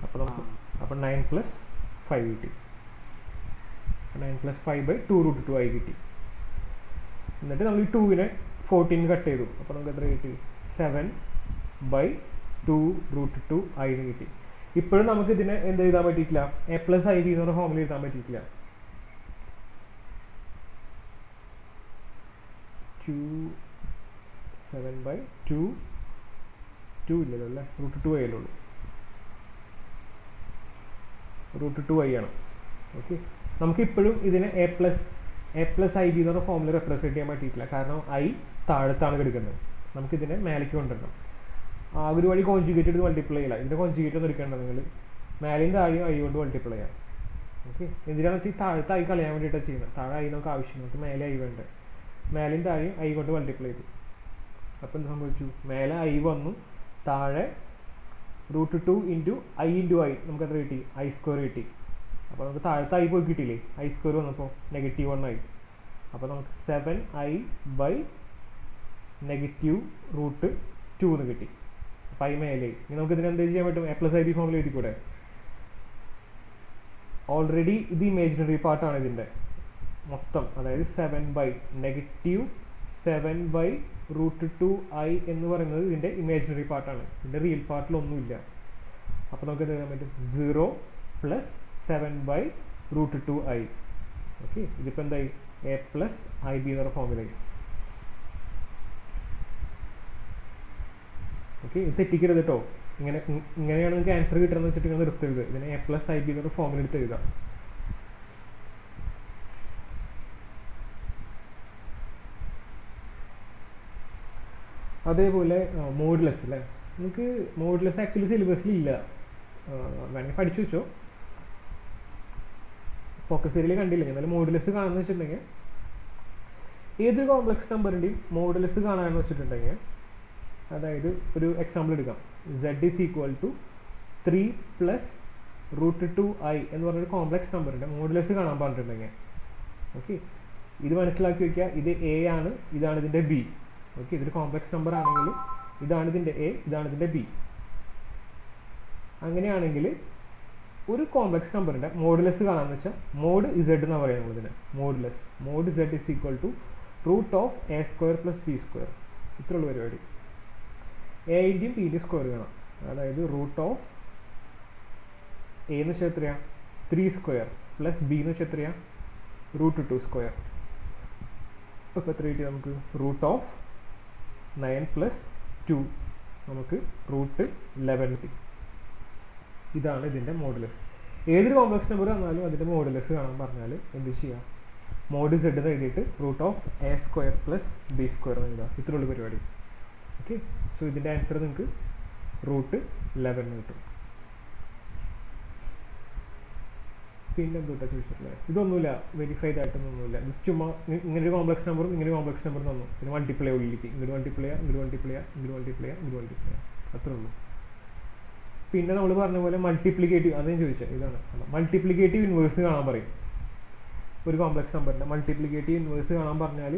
അപ്പോൾ നമുക്ക് അപ്പോൾ 9 + 5 കിട്ടി. 9 + 5/2√2 ആയി കിട്ടി. എന്നിട്ട് നമ്മൾ ഈ 2നെ 14 കട്ട് ചെയ്തു. അപ്പോൾ നമുക്ക് എത്ര കിട്ടി 7/2√2 ആയി കിട്ടി. ഇപ്പോഴും നമുക്ക് ഇതിനെ എന്ത് എഴുതാൻ പറ്റിയിട്ടില്ല, a+ib എന്ന് പറഞ്ഞ ഫോമിൽ എഴുതാൻ പറ്റിയിട്ടില്ല. 7/2 ഇല്ലല്ലോ അല്ലേ, √2 ആയല്ലേ ഉള്ളൂ, √2 ആണ്. ഓക്കെ, നമുക്കിപ്പോഴും ഇതിനെ a+ib എന്ന് പറഞ്ഞ ഫോമിൽ റെപ്രസെൻറ്റ് ചെയ്യാൻ പറ്റിയിട്ടില്ല. കാരണം i താഴത്താണ് കിടക്കുന്നത്, നമുക്കിതിനെ മേലേക്ക് കൊണ്ടുവരണം. ആ ഒരു വഴി കോൺജുഗേറ്റ് എടുത്ത് മൾട്ടിപ്ലൈ ചെയ്യില്ല. ഇതിൻ്റെ കോൺജുഗേറ്റ് ഒന്നും എടുക്കേണ്ട, നിങ്ങൾ മേലെയും താഴെയും i കൊണ്ട് മൾട്ടിപ്ലൈ ചെയ്യാം. ഓക്കെ, എന്തിനാണെന്ന് വെച്ചാൽ താഴത്തെ i കളയാൻ വേണ്ടിയിട്ടാണ് ചെയ്യുന്നത്. താഴെ i നമുക്ക് ആവശ്യം, നമുക്ക് മേലെ i വേണ്ടേ. മേലെയും താഴെയും i കൊണ്ട് മൾട്ടിപ്ലൈ ചെയ്തു. അപ്പോൾ എന്ത് സംഭവിച്ചു, മേലെ i വന്നു, താഴെ √2 × i × i നമുക്ക് എത്ര കിട്ടി, i² കിട്ടി. അപ്പോൾ നമുക്ക് താഴത്തെ i പോയി കിട്ടിയില്ലേ, i² വന്നപ്പോൾ -1 ആയി. അപ്പോൾ നമുക്ക് 7i/-√2 എന്ന് കിട്ടി. അപ്പോൾ i മേലെ. ഇനി നമുക്ക് ഇതിന് എന്ത് ചെയ്യാൻ പറ്റും, a+ib ഫോമിൽ എഴുതിക്കൂടെ. ഓൾറെഡി ഇത് ഇമേജിനറി പാർട്ടാണ് ഇതിൻ്റെ മൊത്തം, അതായത് -7/-√2i എന്ന് പറയുന്നത് ഇതിൻ്റെ ഇമേജിനറി പാർട്ടാണ്. ഇതിൻ്റെ റിയൽ പാർട്ടിലൊന്നുമില്ല. അപ്പോൾ നമുക്ക് എന്ത് ചെയ്യാൻ പറ്റും, 0 + 7/√2i. ഓക്കെ, ഇതിപ്പോൾ എന്തായി, a+ib എന്ന് പറഞ്ഞ ഫോമിലായി. ഓക്കെ, ഇത് തെറ്റിക്കരുത് കേട്ടോ. ഇങ്ങനെയാണ് നിങ്ങൾക്ക് ആൻസർ കിട്ടണമെന്ന് വെച്ചിട്ട് നിങ്ങൾ നിർത്തരുത്. ഇതിനെ a+ib എന്നൊരു ഫോമിൽ എടുത്ത് എഴുതാം. അതേപോലെ മോഡുലസ് അല്ലേ, നിങ്ങൾക്ക് മോഡുലസ് ആക്ച്വലി സിലബസിൽ ഇല്ല, വേണമെങ്കിൽ പഠിച്ചു വെച്ചോ. ഫോക്കസ് ഏരിയയിൽ കണ്ടില്ല. എന്നാലും മോഡുലസ് കാണാമെന്ന് വെച്ചിട്ടുണ്ടെങ്കിൽ ഏതൊരു കോംപ്ലക്സ് നമ്പറിൻ്റെയും മോഡുലസ് കാണാമെന്ന് വെച്ചിട്ടുണ്ടെങ്കിൽ, അതായത് ഒരു എക്സാമ്പിൾ എടുക്കാം. z = 3 + √2i എന്ന് പറഞ്ഞൊരു കോംപ്ലക്സ് നമ്പറിൻ്റെ മോഡുലസ് കാണാൻ പറഞ്ഞിട്ടുണ്ടെങ്കിൽ, ഓക്കെ, ഇത് മനസ്സിലാക്കി വയ്ക്കുക. ഇത് a ആണ്, ഇതാണ് ഇതിൻ്റെ b. ഓക്കെ, ഇതൊരു കോംപ്ലക്സ് നമ്പർ ആണെങ്കിൽ ഇതാണ് ഇതിൻ്റെ a, ഇതാണ് ഇതിൻ്റെ b. അങ്ങനെയാണെങ്കിൽ ഒരു കോംപ്ലക്സ് നമ്പറിൻ്റെ മോഡുലസ് കാണാമെന്ന് വെച്ചാൽ മോഡ് z എന്നാണ് പറയുന്നത് നമ്മളിതിന്. Mod z = √a² + b². ഇത്രയുള്ള പരിപാടി. a-ൻ്റെയും b-ൻ്റെയും സ്ക്വയർ കാണാം. അതായത് √a എന്ന് വെച്ചാൽ എത്രയാണ്, 3² + b എന്ന് വെച്ചാൽ എത്രയാണ്, √2². അപ്പോൾ എത്ര കിട്ടി നമുക്ക്, √9 + 2 നമുക്ക് √11 കിട്ടി. ഇതാണ് ഇതിൻ്റെ മോഡുലസ്. ഏതൊരു കോംപ്ലക്സ് നമ്പർ വന്നാലും അതിൻ്റെ മോഡുലസ് കാണാൻ പറഞ്ഞാൽ എന്ത് ചെയ്യാം, മോഡ് z എന്ന് എഴുതിയിട്ട് √a² + b² എന്ന് എഴുതാം. ഇത്രയുള്ള പരിപാടി. ഓക്കെ, സോ ഇതിൻ്റെ ആൻസർ നിങ്ങൾക്ക് √11 കിട്ടും. പിന്നെ എന്തുകൊണ്ടാ ചോദിച്ചിട്ടില്ലേ, ഇതൊന്നുമില്ല, വെരിഫൈഡ് ആയിട്ടൊന്നുമില്ല. ജസ്റ്റ് ചുമ്മാ ഇങ്ങനൊരു കോംപ്ലക്സ് നമ്പറും ഇങ്ങനെ കോംപ്ലക്സ് നമ്പറും തന്നു, പിന്നെ മൾട്ടിപ്ലൈ ഉള്ളിലേക്ക് ഇങ്ങോട്ട് മൾട്ടിപ്ലൈ അത്രേ ഉള്ളൂ. പിന്നെ നമ്മൾ പറഞ്ഞ പോലെ മൾട്ടിപ്ലിക്കേറ്റീവ്, അതും ചോദിച്ചാൽ ഇതാണ്, മൾട്ടിപ്ലിക്കേറ്റീവ് ഇൻവേഴ്സ് കാണാൻ പറയും. ഒരു കോംപ്ലക്സ് നമ്പറിൻ്റെ മൾട്ടിപ്ലിക്കേറ്റീവ് ഇൻവേഴ്സ് കാണാൻ പറഞ്ഞാൽ,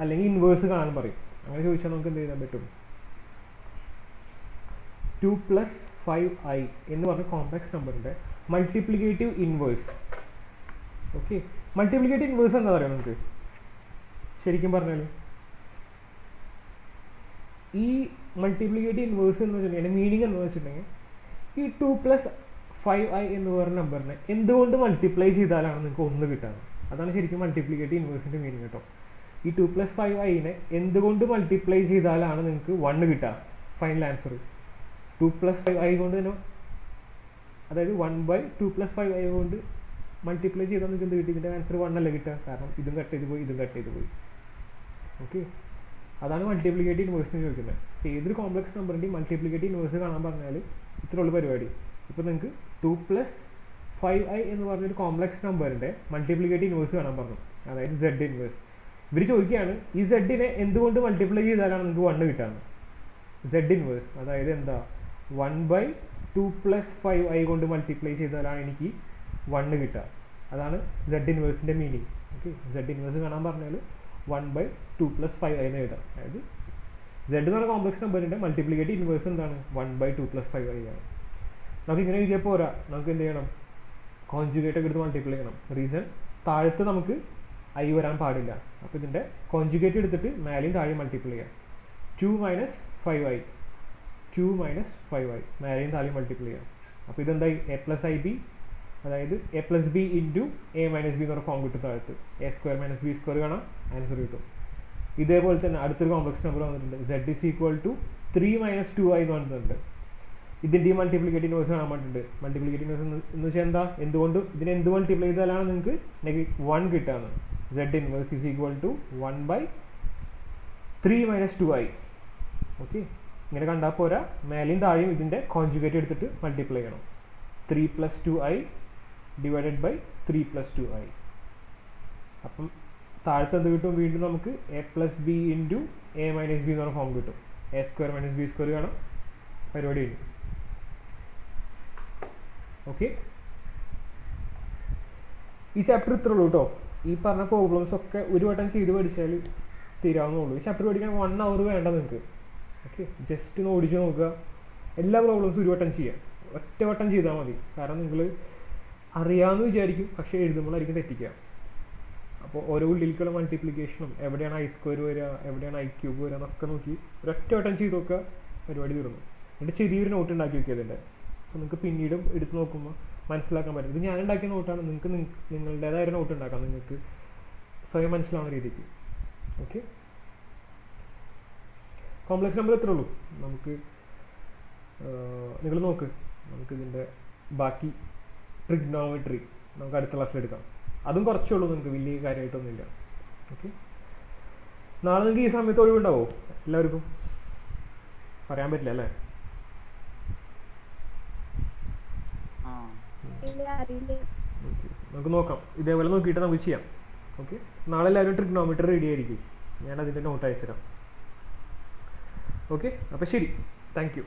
അല്ലെങ്കിൽ ഇൻവേഴ്സ് കാണാൻ പറയും. അങ്ങനെ ചോദിച്ചാൽ നമുക്ക് എന്ത് ചെയ്യാൻ പറ്റും, 2 + 5i എന്ന് പറഞ്ഞ കോംപ്ലക്സ് നമ്പറിൻ്റെ multiplicative inverse. Okay, multiplicative inverse എന്താ പറയുക നമുക്ക് ശരിക്കും പറഞ്ഞാൽ, ഈ മൾട്ടിപ്ലിക്കേറ്റീവ് ഇൻവേഴ്സ് എന്ന് വെച്ചിട്ടുണ്ടെങ്കിൽ മീനിങ് എന്താണെന്ന് വെച്ചിട്ടുണ്ടെങ്കിൽ, ഈ 2 + 5i എന്ന് പറയുന്ന നമ്പറിനെ എന്തുകൊണ്ട് മൾട്ടിപ്ലൈ ചെയ്താലാണ് നിങ്ങൾക്ക് 1 കിട്ടുന്നത്. അതാണ് ശരിക്കും മൾട്ടിപ്ലിക്കേറ്റീവ് ഇൻവേഴ്സിൻ്റെ മീനിങ് കേട്ടോ. ഈ 2 + 5iനെ എന്തുകൊണ്ട് മൾട്ടിപ്ലൈ ചെയ്താലാണ് നിങ്ങൾക്ക് 1 കിട്ടുക, ഫൈനൽ ആൻസർ. 2 + 5i കൊണ്ട് തന്നെ, അതായത് 1/2 + 5i കൊണ്ട് മൾട്ടിപ്ലൈ ചെയ്താൽ നിങ്ങൾക്ക് എന്ത് കിട്ടി, ഇതിൻ്റെ ആൻസർ 1 അല്ല കിട്ടുക. കാരണം ഇതും കട്ട് ചെയ്ത് പോയി, ഇതും കട്ട് ചെയ്ത് പോയി. ഓക്കെ, അതാണ് മൾട്ടിപ്ലിക്കേറ്റീവ് ഇൻവേഴ്സിന് ചോദിക്കുന്നത്. ഏതൊരു കോംപ്ലക്സ് നമ്പറിൻ്റെയും മൾട്ടിപ്ലിക്കേറ്റീവ് ഇൻവേഴ്സ് കാണാൻ പറഞ്ഞാൽ ഇത്രയുള്ള പരിപാടി. ഇപ്പോൾ നിങ്ങൾക്ക് 2 + 5i എന്ന് പറഞ്ഞൊരു കോംപ്ലക്സ് നമ്പറിൻ്റെ മൾട്ടിപ്ലിക്കേറ്റീവ് ഇൻവേഴ്സ് കാണാൻ പറഞ്ഞു, അതായത് z ഇൻവേഴ്സ്. ഇവർ ചോദിക്കുകയാണ് ഈ z-നെ എന്തുകൊണ്ട് മൾട്ടിപ്ലൈ ചെയ്താലാണ് നിങ്ങൾക്ക് 1 കിട്ടുന്നത്. z ഇൻവേഴ്സ് അതായത് എന്താ, 1/2 + 5i കൊണ്ട് മൾട്ടിപ്ലൈ ചെയ്താലാണ് എനിക്ക് 1 കിട്ടുക. അതാണ് z ഇൻവേഴ്സിൻ്റെ മീനിങ്. ഓക്കെ, z ഇൻവേഴ്സ് കാണാൻ പറഞ്ഞാൽ 1/2+5i എന്ന് എഴുതാം. അതായത് z എന്ന് പറഞ്ഞ കോംപ്ലക്സ് നമ്പറിൻ്റെ മൾട്ടിപ്ലിക്കേറ്റീവ് ഇൻവേഴ്സ് എന്താണ് 1/2+5i ആണ്. നമുക്ക് ഇങ്ങനെ എഴുതിയാൽ പോരാ, നമുക്ക് എന്ത് ചെയ്യണം, കോൺജുഗേറ്റ് ഒക്കെ എടുത്ത് മൾട്ടിപ്ലൈ ചെയ്യണം. റീസൺ താഴത്ത് നമുക്ക് i വരാൻ പാടില്ല. അപ്പോൾ ഇതിൻ്റെ കോൺജുഗേറ്റ് എടുത്തിട്ട് മേലെയും താഴെയും മൾട്ടിപ്ലൈ ചെയ്യാം. 2 - 5i 2 - 5i മേലെയും താഴെയും മൾട്ടിപ്ലൈ ചെയ്യാം. അപ്പോൾ ഇതെന്തായി a+ib, അതായത് a+b ഇൻറ്റു a - b എന്ന് പറഞ്ഞ ഫോം കിട്ടും താഴത്ത്. a² - b² കാണാം, ആൻസർ കിട്ടും. ഇതേപോലെ തന്നെ അടുത്തൊരു കോംപ്ലക്സ് നമ്പർ വന്നിട്ടുണ്ട്, z = 3 - 2i എന്ന് പറഞ്ഞിട്ടുണ്ട്. ഇതിൻ്റെ ഈ മൾട്ടിപ്ലിക്കേറ്റീവ് ഇൻവേഴ്സ് കാണാൻ പറ്റുന്നുണ്ട്. മൾട്ടിപ്ലിക്കേറ്റീവ് ഇൻവേഴ്സ് എന്ന് വെച്ചാൽ എന്താ, എന്തുകൊണ്ട് ഇതിനെ എന്ത് മൾട്ടിപ്ലൈ ചെയ്താലാണ് നിങ്ങൾക്ക് -1 കിട്ടുകയാണ്. z inverse = 1/3 - 2i. ഓക്കെ, ഇങ്ങനെ കണ്ടാൽ പോരാ, മേലെയും താഴെയും ഇതിൻ്റെ കോൺജുഗേറ്റ് എടുത്തിട്ട് മൾട്ടിപ്ലൈ ചെയ്യണം. 3 + 2i / 3 + 2i. അപ്പം താഴത്ത് എന്ത് കിട്ടും, വീണ്ടും നമുക്ക് a+b ഇൻറ്റു a - b എന്ന് പറഞ്ഞ ഫോം കിട്ടും. a² - b² കാണാം, പരിപാടി കഴിഞ്ഞു. ഓക്കെ, ഈ ചാപ്റ്റർ ഇത്രേ ഉള്ളൂ കേട്ടോ. ഈ പറഞ്ഞ പ്രോബ്ലംസ് ഒക്കെ ഒരു വട്ടം ചെയ്ത് പഠിച്ചാൽ തീരാവുന്നുള്ളൂ. ഈ ചാപ്റ്റർ പഠിക്കാൻ 1 hour വേണ്ട നിങ്ങൾക്ക്. ഓക്കെ, ജസ്റ്റ് ഒന്ന് ഓടിച്ച് നോക്കുക. എല്ലാ പ്രോബ്ലംസും ഒരു വട്ടം ചെയ്യാം, ഒറ്റ വട്ടം ചെയ്താൽ മതി. കാരണം നിങ്ങൾ അറിയാമെന്ന് വിചാരിക്കും, പക്ഷേ എഴുതുമ്പോഴായിരിക്കും തെറ്റിക്കുക. അപ്പോൾ ഓരോ ഉള്ളിലേക്കുള്ള മൾട്ടിപ്ലിക്കേഷനും എവിടെയാണ് i² വരിക, എവിടെയാണ് i³ വരിക എന്നൊക്കെ നോക്കി ഒരൊറ്റ വട്ടം ചെയ്ത് നോക്കുക, പരിപാടി തീർന്നു. എന്നിട്ട് ചെറിയൊരു നോട്ട് ഉണ്ടാക്കി വെക്കുക അതിൻ്റെ. സോ നിങ്ങൾക്ക് പിന്നീടും എടുത്ത് നോക്കുമ്പോൾ മനസ്സിലാക്കാൻ പറ്റും. ഇത് ഞാൻ ഉണ്ടാക്കിയ നോട്ടാണ്, നിങ്ങൾക്ക് നിങ്ങളുടേതായ ഒരു നോട്ട് ഉണ്ടാക്കാം, നിങ്ങൾക്ക് സ്വയം മനസ്സിലാവുന്ന രീതിക്ക്. ഓക്കെ, കോംപ്ലക്സ് നമ്പർ എത്രേ ഉള്ളൂ. നമുക്ക് നിങ്ങൾ നോക്ക്, നമുക്കിതിൻ്റെ ബാക്കി ട്രിഗ്നോമെട്രി നമുക്ക് അടുത്ത ക്ലാസ്സിൽ എടുക്കാം. അതും കുറച്ചേ ഉള്ളൂ, നിങ്ങൾക്ക് വലിയ കാര്യമായിട്ടൊന്നുമില്ല. ഓക്കെ, നാളെ നിങ്ങൾക്ക് ഈ സമയത്ത് ഒഴിവുണ്ടാവോ എല്ലാവർക്കും? പറയാൻ പറ്റില്ല അല്ലേ? നമുക്ക് നോക്കാം, ഇതേപോലെ നോക്കിയിട്ട് നമുക്ക് ചെയ്യാം. ഓക്കെ, നാളെ എല്ലാവരും ട്രിഗ്നോമെട്രി റെഡി ആയിരിക്കും. ഞാൻ അതിൻ്റെ നോട്ട് അയച്ചു തരാം. ഓക്കെ, അപ്പോൾ ശരി, താങ്ക് യു.